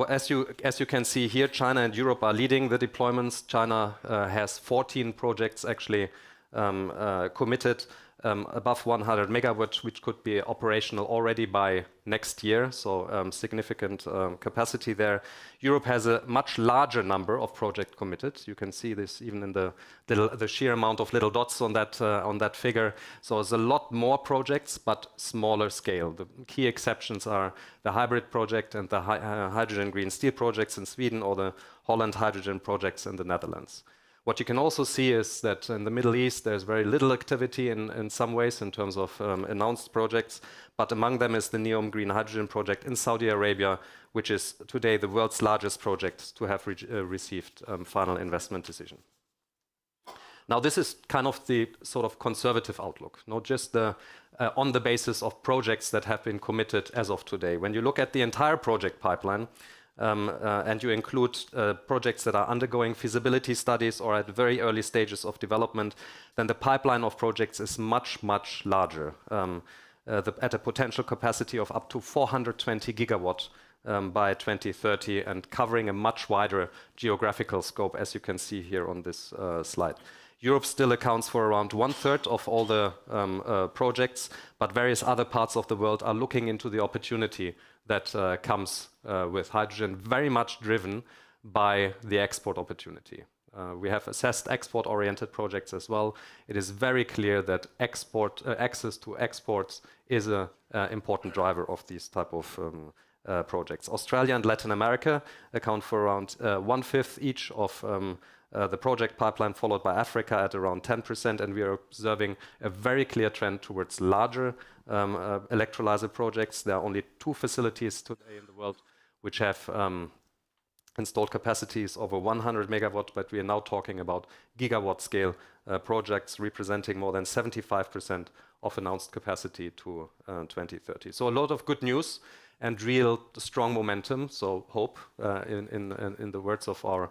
As you can see here, China and Europe are leading the deployments. China has 14 projects actually committed above 100 megawatts, which could be operational already by next year, so significant capacity there. Europe has a much larger number of projects committed. You can see this even in the sheer amount of little dots on that figure. So there's a lot more projects, but smaller scale. The key exceptions are the hybrid project and the hydrogen green steel projects in Sweden, or the Holland hydrogen projects in the Netherlands. What you can also see is that in the Middle East, there's very little activity in some ways in terms of announced projects, but among them is the NEOM Green Hydrogen project in Saudi Arabia, which is today the world's largest project to have received final investment decision. Now, this is kind of the sort of conservative outlook, not just on the basis of projects that have been committed as of today. When you look at the entire project pipeline, and you include projects that are undergoing feasibility studies or at very early stages of development, then the pipeline of projects is much, much larger, at a potential capacity of up to 420 gigawatt by 2030, and covering a much wider geographical scope, as you can see here on this slide. Europe still accounts for around 1/3 of all the projects, but various other parts of the world are looking into the opportunity that comes with hydrogen, very much driven by the export opportunity. We have assessed export-oriented projects as well. It is very clear that access to exports is an important driver of these type of projects. Australia and Latin America account for around 1/5 each of the project pipeline, followed by Africa at around 10%, and we are observing a very clear trend towards larger electrolyzer projects. There are only 2 facilities today in the world which have installed capacities over 100 megawatt, but we are now talking about gigawatt scale projects representing more than 75% of announced capacity to 2030. So a lot of good news and real strong momentum, so hope in the words of our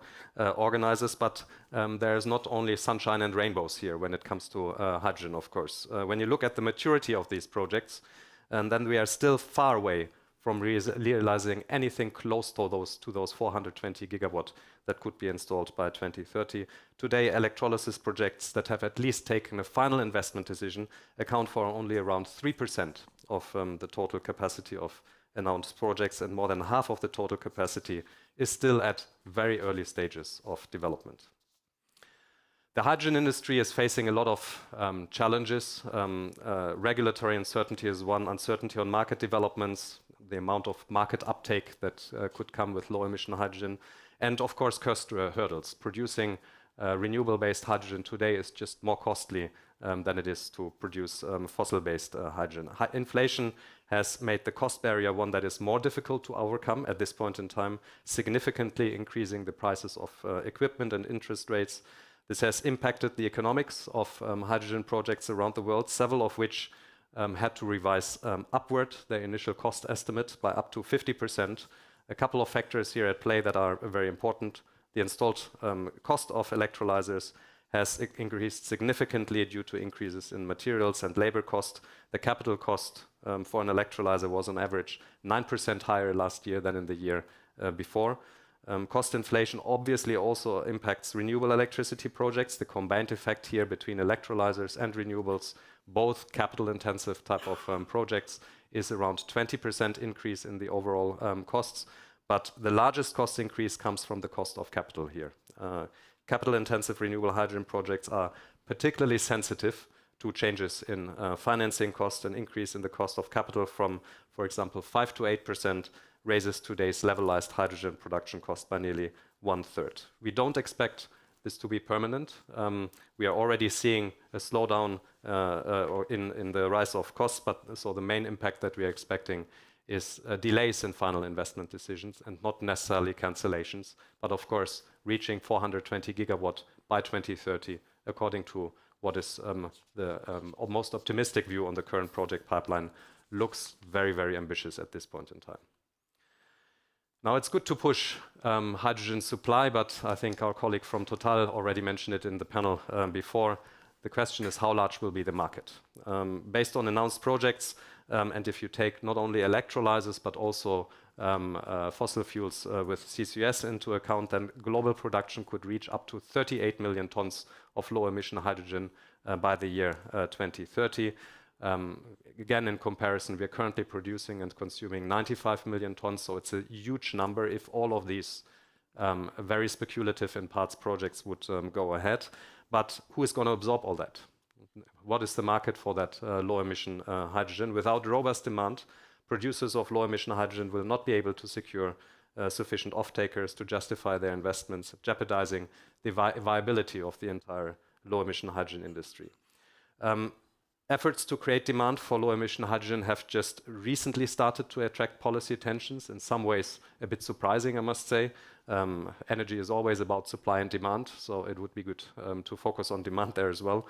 organizers. But there is not only sunshine and rainbows here when it comes to hydrogen, of course. When you look at the maturity of these projects, then we are still far away from realizing anything close to those 420 gigawatt that could be installed by 2030. Today, electrolysis projects that have at least taken a final investment decision account for only around 3% of the total capacity of announced projects, and more than half of the total capacity is still at very early stages of development. The hydrogen industry is facing a lot of challenges. Regulatory uncertainty is one, uncertainty on market developments, the amount of market uptake that could come with low-emission hydrogen, and of course cost hurdles. Producing renewable-based hydrogen today is just more costly than it is to produce fossil-based hydrogen. Inflation has made the cost barrier one that is more difficult to overcome at this point in time, significantly increasing the prices of equipment and interest rates. This has impacted the economics of hydrogen projects around the world, several of which had to revise upward their initial cost estimate by up to 50%. A couple of factors here at play that are very important. The installed cost of electrolyzers has increased significantly due to increases in materials and labor cost. The capital cost for an electrolyzer was on average 9% higher last year than in the year before. Cost inflation obviously also impacts renewable electricity projects. The combined effect here between electrolyzers and renewables, both capital-intensive type of projects, is around 20% increase in the overall costs. But the largest cost increase comes from the cost of capital here. Capital-intensive renewable hydrogen projects are particularly sensitive to changes in financing costs. An increase in the cost of capital from, for example, 5 to 8% raises today's levelized hydrogen production cost by nearly 1/3. We don't expect this to be permanent. We are already seeing a slowdown in the rise of costs, but so the main impact that we are expecting is delays in final investment decisions and not necessarily cancellations, but of course reaching 420 gigawatt by 2030, according to what is the most optimistic view on the current project pipeline, looks very, very ambitious at this point in time. Now, it's good to push hydrogen supply, but I think our colleague from Total already mentioned it in the panel before. The question is, how large will be the market? Based on announced projects, and if you take not only electrolyzers, but also fossil fuels with CCS into account, then global production could reach up to 38 million tons of low-emission hydrogen by the year 2030. Again, in comparison, we are currently producing and consuming 95 million tons, so it's a huge number if all of these very speculative in parts projects would go ahead. But who is going to absorb all that? What is the market for that low-emission hydrogen? Without robust demand, producers of low-emission hydrogen will not be able to secure sufficient off-takers to justify their investments, jeopardizing the viability of the entire low-emission hydrogen industry. Efforts to create demand for low-emission hydrogen have just recently started to attract policy attentions, in some ways a bit surprising, I must say. Energy is always about supply and demand, so it would be good to focus on demand there as well.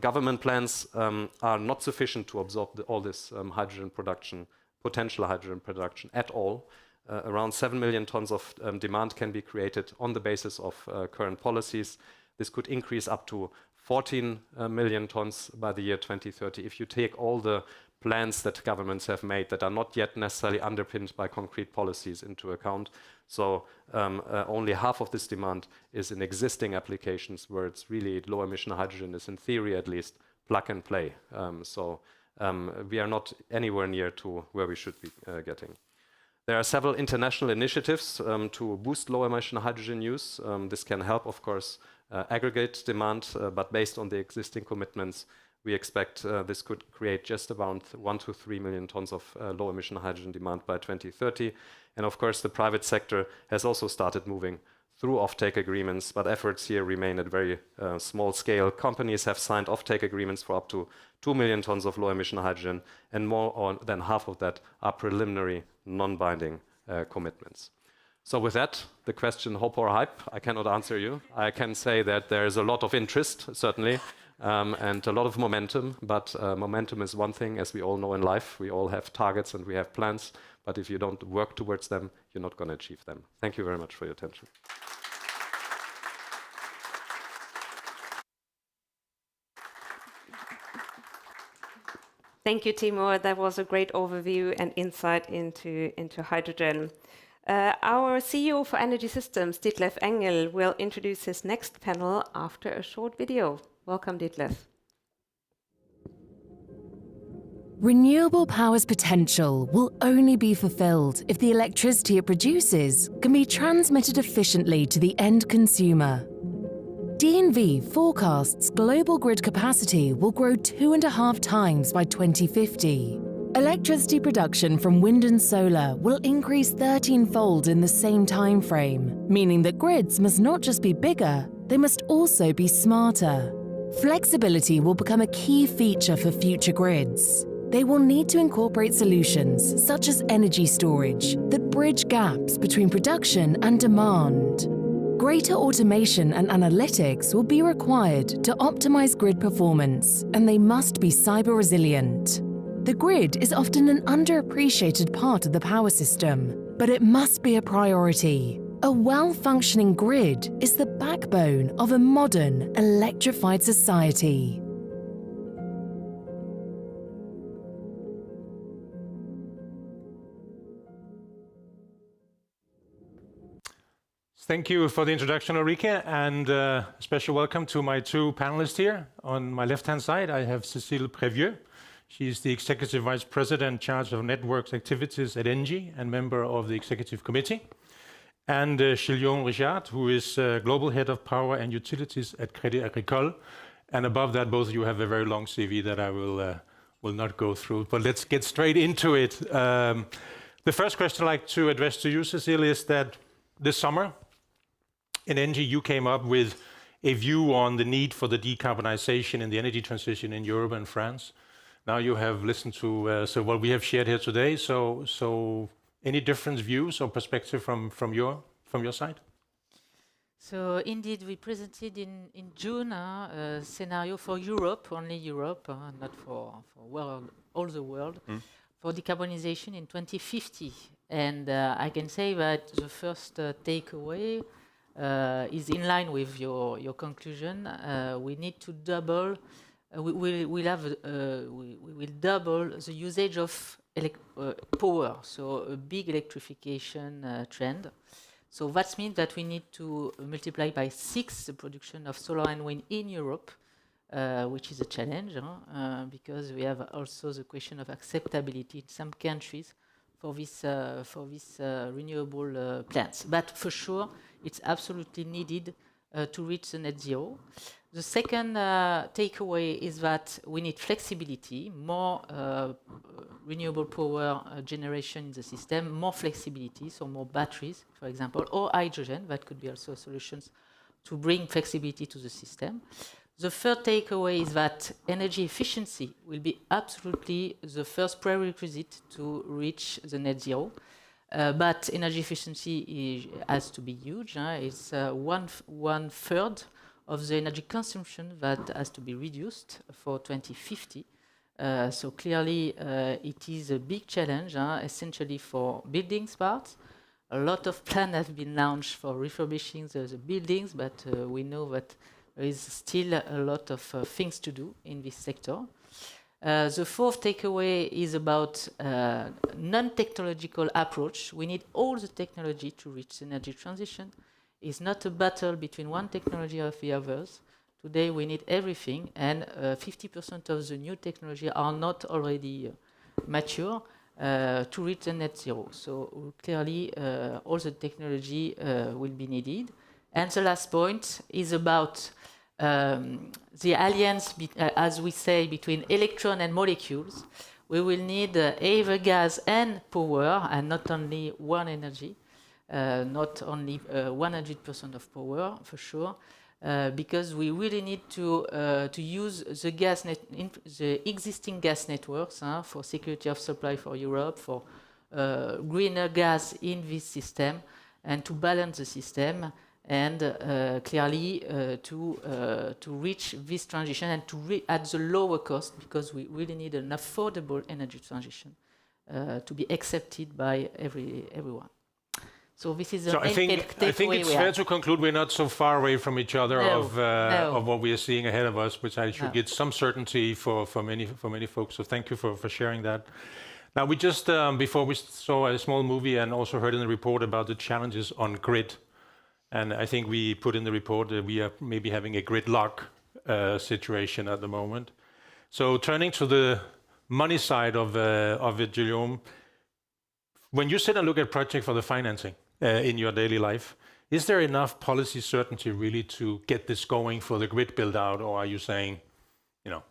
Government plans are not sufficient to absorb all this hydrogen production, potential hydrogen production at all. Around 7 million tons of demand can be created on the basis of current policies. This could increase up to 14 million tons by the year 2030 if you take all the plans that governments have made that are not yet necessarily underpinned by concrete policies into account. So only half of this demand is in existing applications where it's really low emission hydrogen is, in theory at least, plug and play. We are not anywhere near to where we should be getting. There are several international initiatives to boost low emission hydrogen use. This can help, of course, aggregate demand, but based on the existing commitments, we expect this could create just around 1 to 3 million tons of low emission hydrogen demand by 2030. And of course, the private sector has also started moving through offtake agreements, but efforts here remain at very small scale. Companies have signed offtake agreements for up to 2 million tons of low emission hydrogen, and more than half of that are preliminary non-binding commitments. So with that, the question, hope or hype, I cannot answer you. I can say that there is a lot of interest, certainly, and a lot of momentum, but momentum is one thing, as we all know in life. We all have targets and we have plans, but if you don't work towards them, you're not going to achieve them. Thank you very much for your attention. Thank you, Timur. That was a great overview and insight into hydrogen. Our CEO for Energy Systems, Ditlev Engel, will introduce his next panel after a short video. Welcome, Ditlev. Renewable power's potential will only be fulfilled if the electricity it produces can be transmitted efficiently to the end consumer. DNV forecasts global grid capacity will grow 2.5 times by 2050. Electricity production from wind and solar will increase 13-fold in the same time frame, meaning that grids must not just be bigger, they must also be smarter. Flexibility will become a key feature for future grids. They will need to incorporate solutions such as energy storage that bridge gaps between production and demand. Greater automation and analytics will be required to optimize grid performance, and they must be cyber resilient. The grid is often an underappreciated part of the power system, but it must be a priority. A well-functioning grid is the backbone of a modern, electrified society. Thank you for the introduction, Ulrike, and a special welcome to my two panelists here. On my left-hand side, I have Cécile Prévieux. She's the Executive Vice President in charge of networks activities at ENGIE and member of the Executive Committee. And Gillian Richard, who is Global Head of Power and Utilities at Crédit Agricole. And above that, both of you have a very long CV that I will not go through. But let's get straight into it. The first question I'd like to address to you, Cécile, is that this summer, in ENGIE, you came up with a view on the need for the decarbonization and the energy transition in Europe and France. Now you have listened to what we have shared here today. So any different views or perspective from your side? So indeed, we presented in June a scenario for Europe, only Europe, not for all the world, for decarbonization in 2050. And I can say that the first takeaway is in line with your conclusion. We need to double. We will double the usage of power. So a big electrification trend. So that means that we need to multiply by 6 the production of solar and wind in Europe, which is a challenge, because we have also the question of acceptability in some countries for this renewable plants. But for sure, it's absolutely needed to reach the net zero. The second takeaway is that we need flexibility, more renewable power generation in the system, more flexibility, so more batteries, for example, or hydrogen. That could be also solutions to bring flexibility to the system. The third takeaway is that energy efficiency will be absolutely the first prerequisite to reach the net zero. But energy efficiency has to be huge. It's one third of the energy consumption that has to be reduced for 2050. So clearly, it is a big challenge, essentially for buildings parts. A lot of plans have been launched for refurbishing the buildings, but we know that there is still a lot of things to do in this sector. The fourth takeaway is about non-technological approach. We need all the technology to reach energy transition. It's not a battle between one technology or the others. Today we need everything, and 50% of the new technology are not already mature to reach the net zero. So clearly all the technology will be needed. And the last point is about the alliance, as we say, between electron and molecules. We will need either gas and power, and not only one energy, not only 100% of power, for sure, because we really need to use the existing gas networks for security of supply for Europe, for greener gas in this system, and to balance the system. And clearly to reach this transition and to at the lower cost, because we really need an affordable energy transition to be accepted by everyone. So this is the So I think it's fair to conclude we're not so far away from each other of what we are seeing ahead of us, which I should get some certainty for many folks. So thank you for sharing that. Now we just before we saw a small movie and also heard in the report about the challenges on grid, and I think we put in the report that we are maybe having a gridlock situation at the moment. So turning to the money side of it, Guillaume, when you sit and look at projects for the financing in your daily life, is there enough policy certainty really to get this going for the grid build out, or are you saying,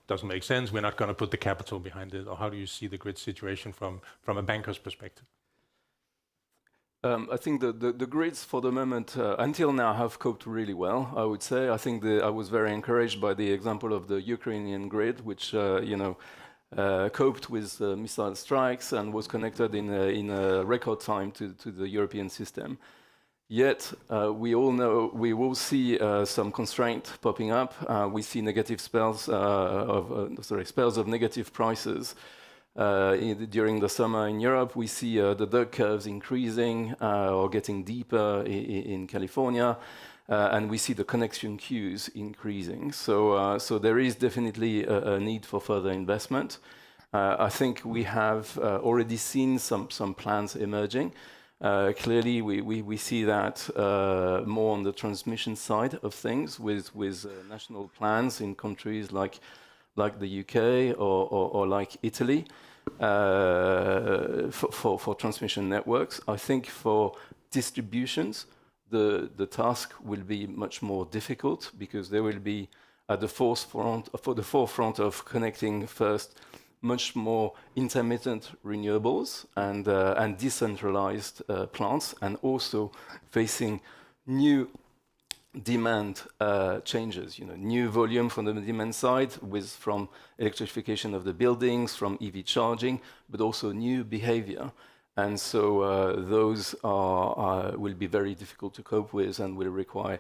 doesn't make sense, we're not going to put the capital behind it, or how do you see the grid situation from a banker's perspective? I think the grids for the moment, until now, have coped really well, I would say. I think I was very encouraged by the example of the Ukrainian grid, which, coped with missile strikes and was connected in a record time to the European system. Yet, we all know we will see some constraint popping up. We see negative spells of negative prices. During the summer in Europe, we see the duck curves increasing or getting deeper in California, and we see the connection queues increasing. So there is definitely a need for further investment. I think we have already seen some plans emerging. Clearly, we see that more on the transmission side of things, with national plans in countries like the UK or like Italy for transmission networks. I think for distributions, the task will be much more difficult, because they will be at the forefront of connecting first much more intermittent renewables and decentralized plants, and also facing new demand changes, new volume from the demand side, from electrification of the buildings, from EV charging, but also new behavior. And so those will be very difficult to cope with, and will require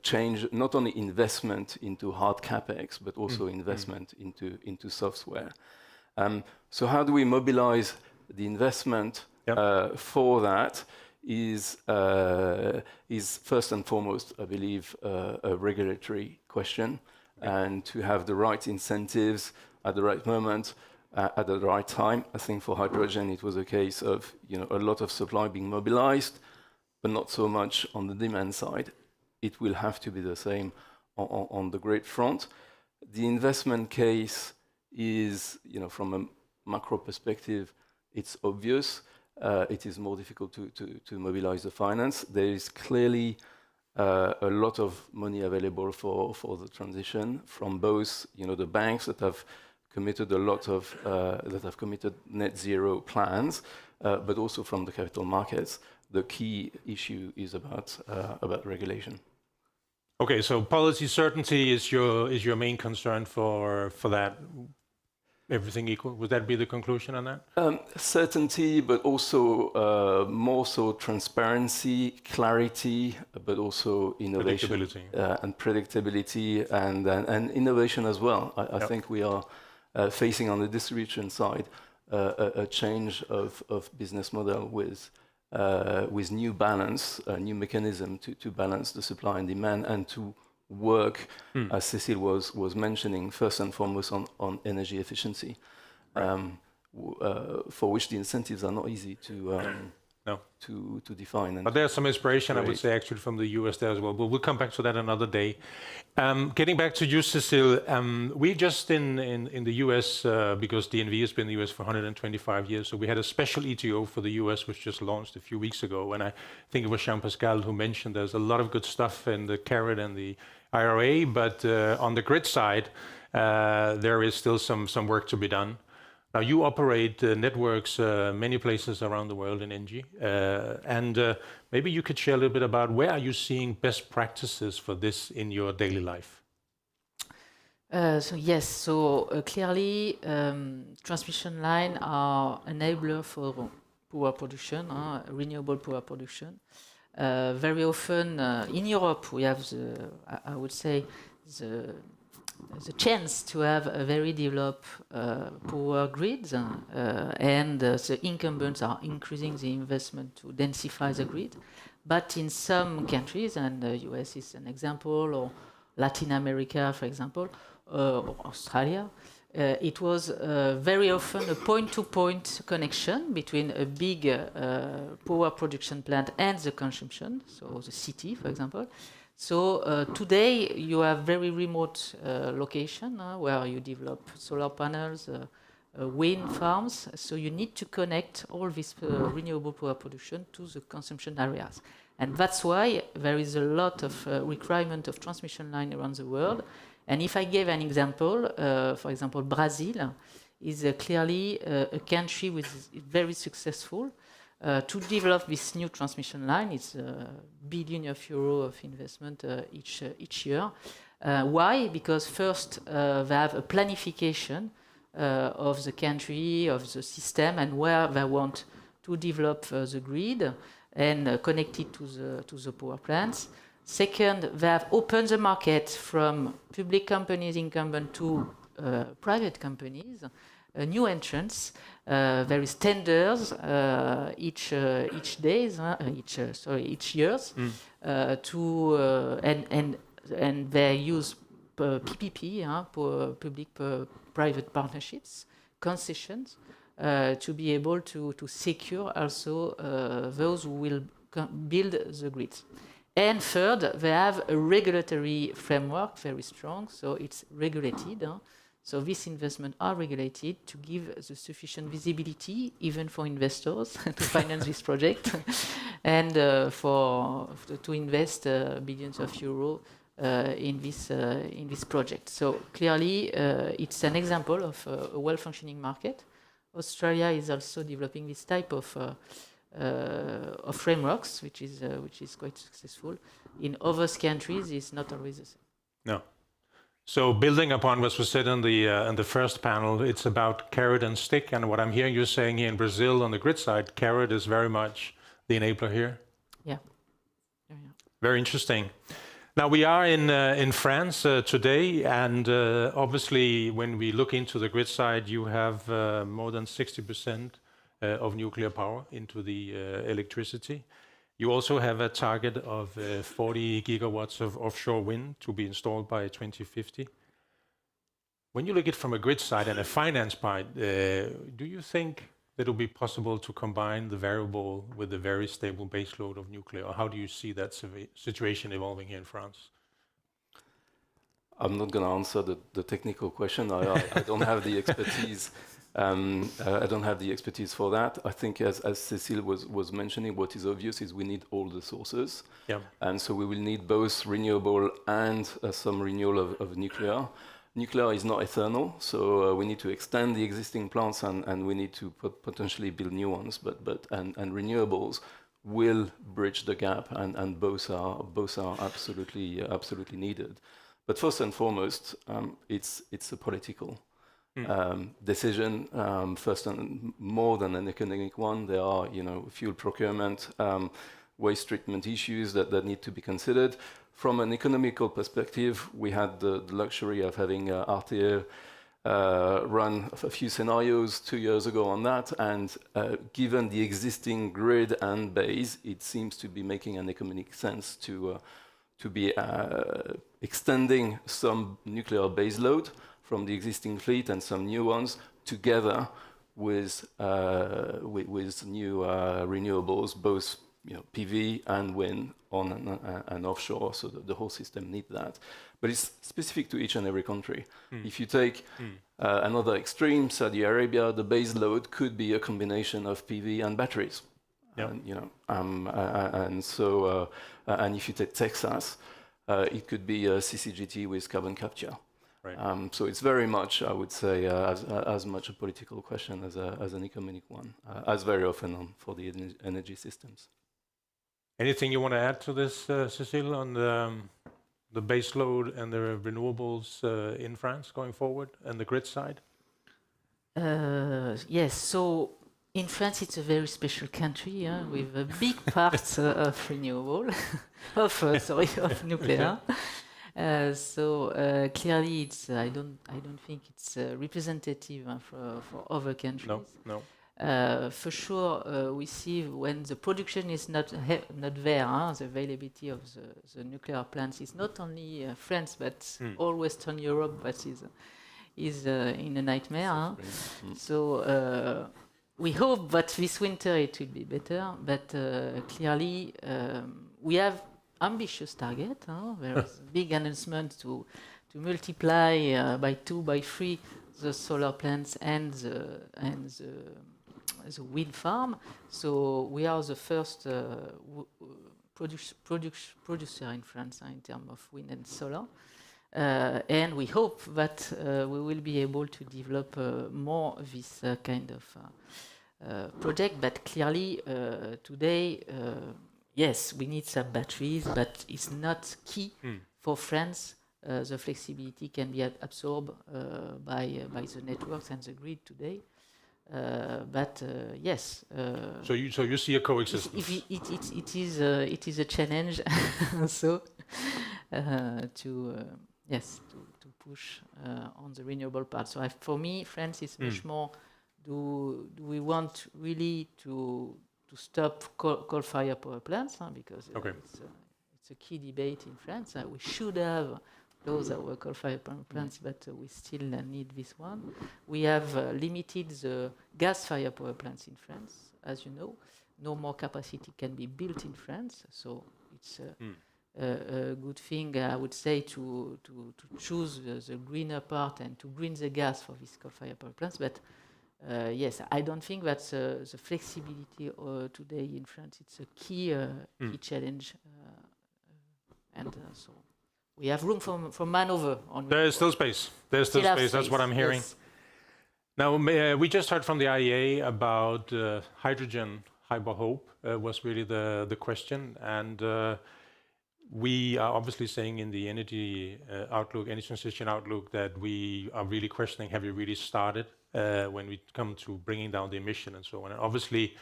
change, not only investment into hard capex, but also investment into software. So how do we mobilize the investment for that? Is first and foremost, I believe, a regulatory question, and to have the right incentives at the right moment, at the right time. I think for hydrogen, it was a case of a lot of supply being mobilized, but not so much on the demand side. It will have to be the same on the grid front. The investment case is, from a macro perspective, it's obvious. It is more difficult to mobilize the finance. There is clearly a lot of money available for the transition from both, the banks that have committed net zero plans, but also from the capital markets. The key issue is about regulation. Okay, so policy certainty is your main concern for that. Everything equal, would that be the conclusion on that? Certainty, but also more so transparency, clarity, but also innovation and predictability, and innovation as well. I think we are facing on the distribution side a change of business model with new balance, a new mechanism to balance the supply and demand, and to work, as Cécile was mentioning, first and foremost on energy efficiency, for which the incentives are not easy to define. But there's some inspiration, I would say, actually from the US there as well. But we'll come back to that another day. Getting back to you, Cécile, we just in the US, because DNV has been in the US for 125 years, so we had a special ETO for the US, which just launched a few weeks ago. And I think it was Jean-Pascal who mentioned there's a lot of good stuff in the carrot and the IRA, but on the grid side, there is still some work to be done. Now, you operate networks many places around the world in ENGIE, and maybe you could share a little bit about where are you seeing best practices for this in your daily life? Clearly, transmission lines are enabler for power production, renewable power production. Very often in Europe, we have the the chance to have a very developed power grids, and the incumbents are increasing the investment to densify the grid. But in some countries, and the US is an example, or Latin America, for example, or Australia, it was very often a point-to-point connection between a big power production plant and the consumption, so the city, for example. So today you have very remote location where you develop solar panels, wind farms. So you need to connect all this renewable power production to the consumption areas. And that's why there is a lot of requirement of transmission line around the world. And if I give an example, for example, Brazil is clearly a country which is very successful. To develop this new transmission line, it's €1 billion of investment each year. Why? Because first they have a planification of the country, of the system, and where they want to develop the grid and connect it to the power plants. Second, they have opened the market from public companies incumbent to private companies. New entrants. There is tenders each years and they use PPP, public-private partnerships, concessions, to be able to secure also those who will build the grids. And third, they have a regulatory framework very strong, so it's regulated. So these investments are regulated to give the sufficient visibility, even for investors, to finance this project, and to invest billions of euros in this project. So clearly, it's an example of a well-functioning market. Australia is also developing this type of frameworks, which is quite successful. In other countries, it's not always the same. No. So building upon what was said in the first panel, it's about carrot and stick. And what I'm hearing you saying here in Brazil on the grid side, carrot is very much the enabler here. Yeah. Very interesting. Now we are in France today, and obviously when we look into the grid side, you have more than 60% of nuclear power into the electricity. You also have a target of 40 gigawatts of offshore wind to be installed by 2050. When you look at it from a grid side and a finance part, do you think that it will be possible to combine the variable with the very stable baseload of nuclear? Or how do you see that situation evolving here in France? I'm not going to answer the technical question. I don't have the expertise. I don't have the expertise for that. I think, as Cécile was mentioning, what is obvious is we need all the sources. Yeah. And so we will need both renewable and some renewal of nuclear. Nuclear is not eternal, so we need to extend the existing plants and we need to potentially build new ones. And renewables will bridge the gap, and both are absolutely needed. But first and foremost, it's a political decision, first and more than an economic one. There are, fuel procurement, waste treatment issues that need to be considered. From an economical perspective, we had the luxury of having RTE run a few scenarios 2 years ago on that, and given the existing grid and base, it seems to be making an economic sense to be extending some nuclear base load from the existing fleet and some new ones together with new renewables, both PV and wind on and offshore. So the whole system needs that. But it's specific to each and every country. If you take another extreme, Saudi Arabia, the base load could be a combination of PV and batteries. Yeah. And if you take Texas, it could be a CCGT with carbon capture. Right. So it's very much, I would say, as much a political question as an economic one, as very often for the energy systems. Anything you want to add to this, Cécile, on the base load and the renewables in France going forward and the grid side? Yes. So in France, it's a very special country with a big part of renewable, of nuclear. Clearly, it's I don't think it's representative for other countries. No. For sure, we see when the production is not there, the availability of the nuclear plants is not only France, but all Western Europe that is in a nightmare. So we hope that this winter it will be better, but clearly we have ambitious target. There is big announcement to multiply by 2, by 3 the solar plants and the wind farm. So we are the first producer in France in terms of wind and solar. And we hope that we will be able to develop more this kind of project. But clearly, today, yes, we need some batteries, but it's not key for France. The flexibility can be absorbed by the networks and the grid today. But yes. So you see a coexistence. It is a challenge. So to push on the renewable part. So for me, France is much more. Do we want really to stop coal-fired power plants? Because it's a key debate in France. We should have those that were coal-fired power plants, but we still need this one. We have limited the gas-fired power plants in France, as you know. No more capacity can be built in France, so it's a good thing, I would say, to choose the greener part and to green the gas for these coal-fired power plants. But yes, I don't think that the flexibility today in France it's a key challenge, and so. We have room for maneuver. There's still space. There's still space. That's what I'm hearing. Yes. Now, we just heard from the IEA about hydrogen. Hyper hope was really the question. And we are obviously saying in the energy outlook, energy transition outlook, that we are really questioning, have you really started when we come to bringing down the emission and so on. And obviously,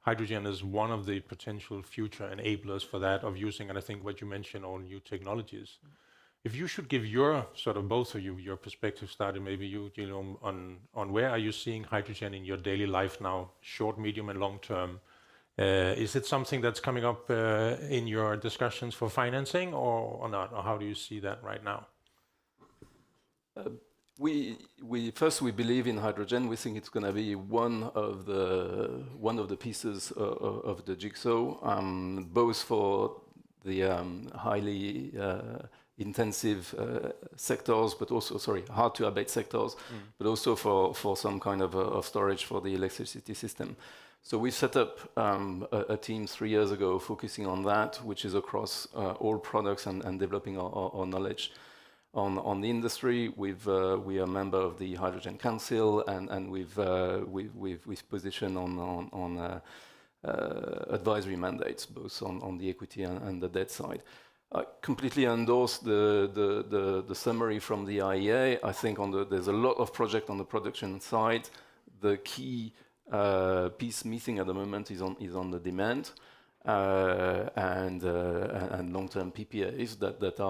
hydrogen is one of the potential future enablers for that, of using, and I think what you mentioned, all new technologies. If you should give your, sort of both of you, your perspective, starting maybe you know, on where are you seeing hydrogen in your daily life now, short, medium, and long term? Is it something that's coming up in your discussions for financing or not? Or how do you see that right now? We believe in hydrogen. We think it's going to be one of the pieces of the jigsaw, both for the highly intensive sectors, but also hard to abate sectors, but also for some kind of storage for the electricity system. So we set up a team 3 years ago focusing on that, which is across all products and developing our knowledge. On the industry, we are a member of the Hydrogen Council, and we've positioned on advisory mandates, both on the equity and the debt side. I completely endorse the summary from the IEA. I think there's a lot of project on the production side. The key piece missing at the moment is on the demand. And long-term PPAs that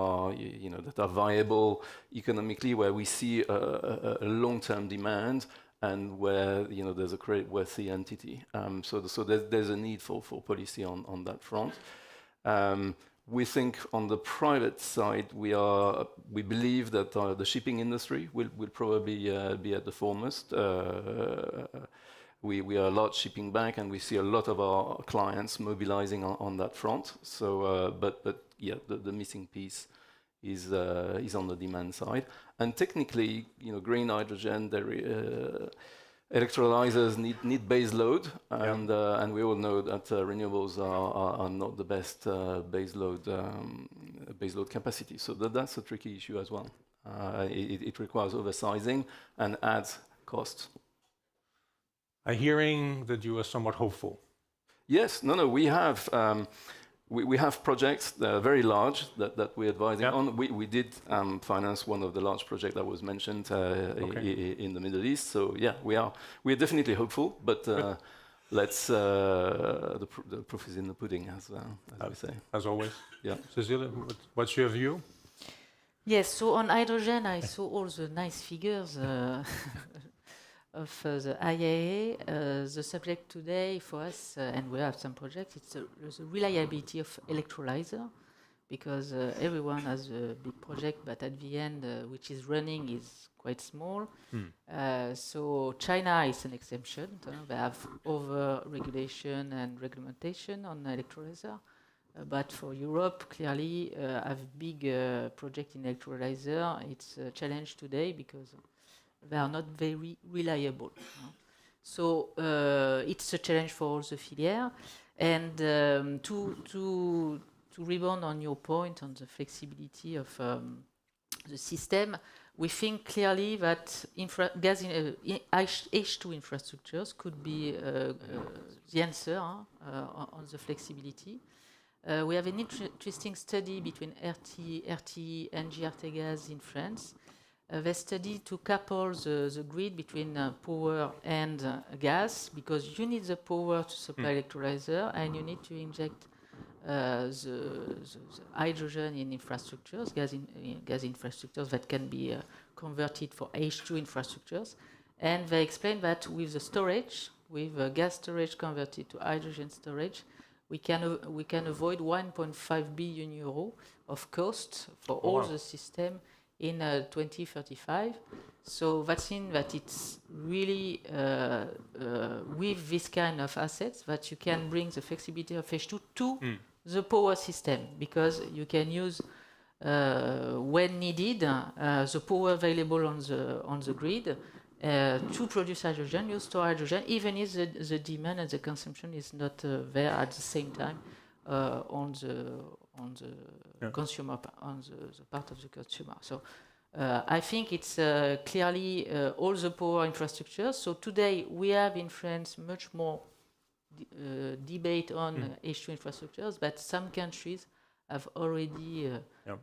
are viable economically, where we see a long-term demand and where there's a credit-worthy entity. So there's a need for policy on that front. We think on the private side, we believe that the shipping industry will probably be at the foremost. We are a large shipping bank, and we see a lot of our clients mobilizing on that front. So, but yeah, the missing piece is on the demand side. And technically, green hydrogen, electrolyzers need base load, and we all know that renewables are not the best base load capacity. So that's a tricky issue as well. It requires oversizing and adds costs. I'm hearing that you are somewhat hopeful. Yes, we have we have projects that are very large that we're advising on. We did finance one of the large projects that was mentioned in the Middle East. So yeah, we are definitely hopeful, but let's the proof is in the pudding, as we say. As always. Yeah. Cecilia, what's your view? Yes, so on hydrogen, I saw all the nice figures of the IAA. The subject today for us, and we have some projects, it's the reliability of electrolyzer, because everyone has a big project, but at the end, which is running, is quite small. So China is an exception. They have over-regulation and regulation on electrolyzer. But for Europe, clearly, have big project in electrolyzer. It's a challenge today because they are not very reliable. So it's a challenge for all the filière. And to rebound on your point on the flexibility of the system, we think clearly that H2 infrastructures could be the answer on the flexibility. We have an interesting study between RTE and GRT Gas in France. They studied to couple the grid between power and gas, because you need the power to supply electrolyzer and you need to inject the hydrogen in infrastructures, gas infrastructures that can be converted for H2 infrastructures. And they explain that with the storage, with gas storage converted to hydrogen storage, we can avoid 1.5 billion euro of cost for all the system in 2035. So that means that it's really with this kind of assets that you can bring the flexibility of H2 to the power system, because you can use when needed the power available on the grid to produce hydrogen. You store hydrogen even if the demand and the consumption is not there at the same time on the consumer, on the part of the consumer. So I think it's clearly all the power infrastructure. So today we have in France much more debate on H2 infrastructures, but some countries have already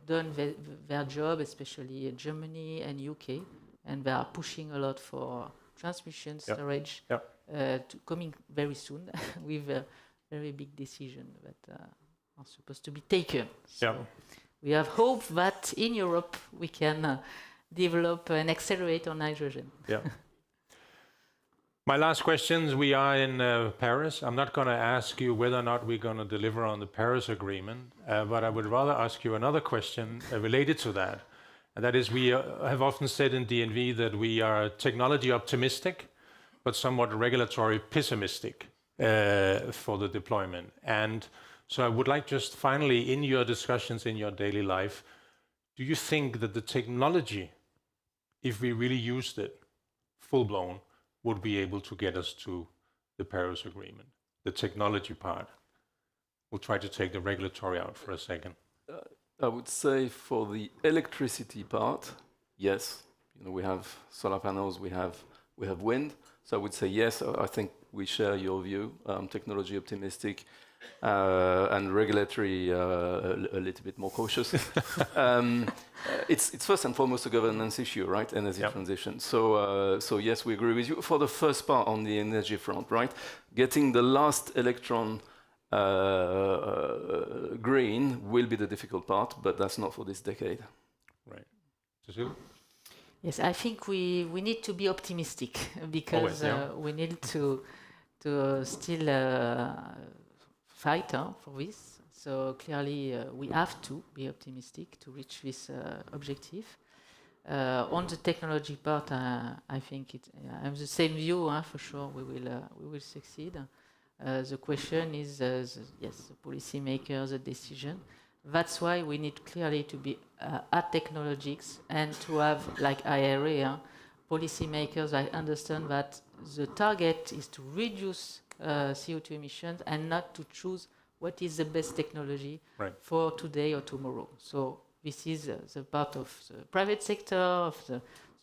done their job, especially Germany and UK, and they are pushing a lot for transmission storage coming very soon with a very big decision that are supposed to be taken. So we have hope that in Europe we can develop and accelerate on hydrogen. My last questions, we are in Paris. I'm not going to ask you whether or not we're going to deliver on the Paris Agreement, but I would rather ask you another question related to that. And that is, we have often said in DNV that we are technology optimistic, but somewhat regulatory pessimistic for the deployment. And so I would like just finally, in your discussions in your daily life, do you think that the technology, if we really used it full-blown, would be able to get us to the Paris Agreement? The technology part. We'll try to take the regulatory out for a second. I would say for the electricity part, yes. You know, we have solar panels, we have wind. So I would say yes. I think we share your view. Technology optimistic and regulatory a little bit more cautious. It's first and foremost a governance issue, right? Energy transition. So yes, we agree with you. For the first part on the energy front, right? Getting the last electron green will be the difficult part, but that's not for this decade. Right. Cécile? Yes, I think we need to be optimistic because we need to still fight for this. So clearly we have to be optimistic to reach this objective. On the technology part, I think I have the same view. For sure, we will succeed. The question is, yes, the policymakers, the decision. That's why we need clearly to be at technologies and to have, like IRA, policymakers. I understand that the target is to reduce CO2 emissions and not to choose what is the best technology for today or tomorrow. So this is the part of the private sector, of the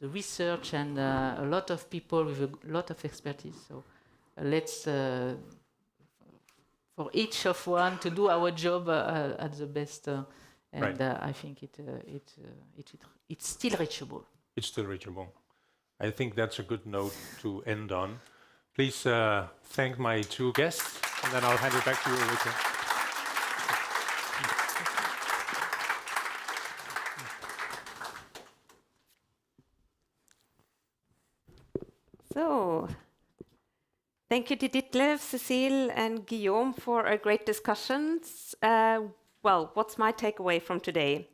research, and a lot of people with a lot of expertise. So let's, for each of one, to do our job at the best. And I think it's still reachable. It's still reachable. I think that's a good note to end on. Please thank my two guests, and then I'll hand it back to you, Eriksen. So, thank you to Ditlev, Cécile, and Guillaume for a great discussions. Well, what's my takeaway from today?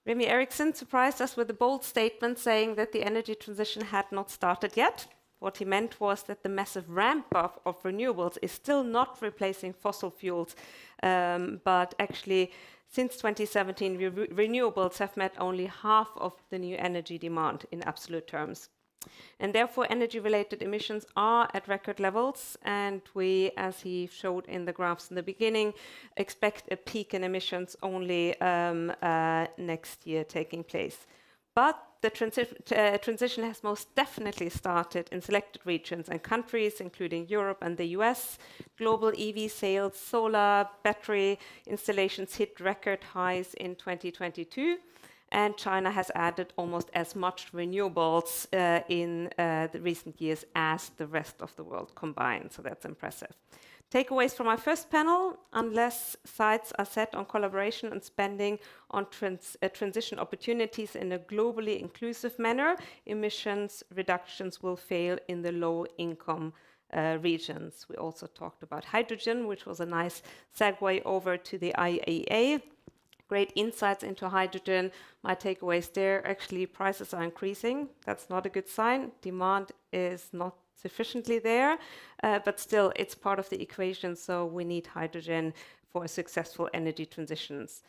Remi Eriksen surprised us with a bold statement saying that the energy transition had not started yet. What he meant was that the massive ramp up of renewables is still not replacing fossil fuels, but actually, since 2017, renewables have met only half of the new energy demand in absolute terms. And therefore, energy-related emissions are at record levels, and we, as he showed in the graphs in the beginning, expect a peak in emissions only next year taking place. But the transition has most definitely started in selected regions and countries, including Europe and the US. Global EV sales, solar, battery installations hit record highs in 2022. And China has added almost as much renewables in the recent years as the rest of the world combined. So that's impressive. Takeaways from our first panel: unless sights are set on collaboration and spending on transition opportunities in a globally inclusive manner, emissions reductions will fail in the low-income regions. We also talked about hydrogen, which was a nice segue over to the IEA. Great insights into hydrogen. My takeaways there: actually, prices are increasing. That's not a good sign. Demand is not sufficiently there, but still, it's part of the equation, so we need hydrogen for successful energy transitions.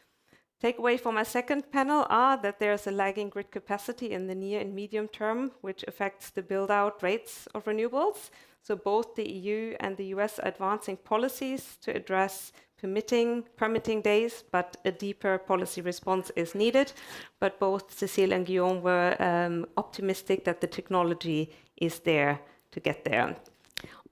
Takeaway from my second panel are that there's a lagging grid capacity in the near and medium term, which affects the build-out rates of renewables. So both the EU and the US are advancing policies to address permitting days, but a deeper policy response is needed. But both Cécile and Guillaume were optimistic that the technology is there to get there.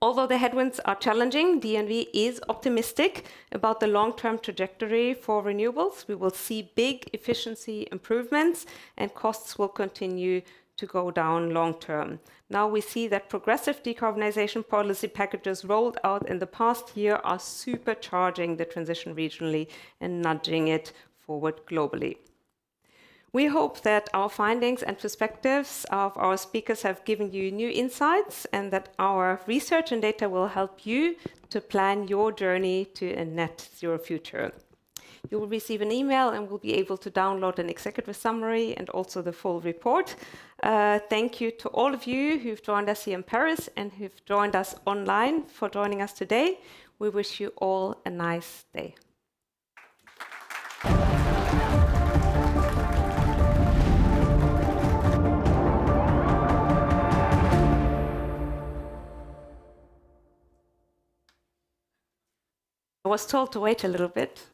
Although the headwinds are challenging, DNV is optimistic about the long-term trajectory for renewables. We will see big efficiency improvements, and costs will continue to go down long-term. Now we see that progressive decarbonization policy packages rolled out in the past year are supercharging the transition regionally and nudging it forward globally. We hope that our findings and perspectives of our speakers have given you new insights, and that our research and data will help you to plan your journey to a net zero future. You will receive an email and will be able to download an executive summary and also the full report. Thank you to all of you who've joined us here in Paris and who've joined us online for joining us today. We wish you all a nice day. I was told to wait a little bit.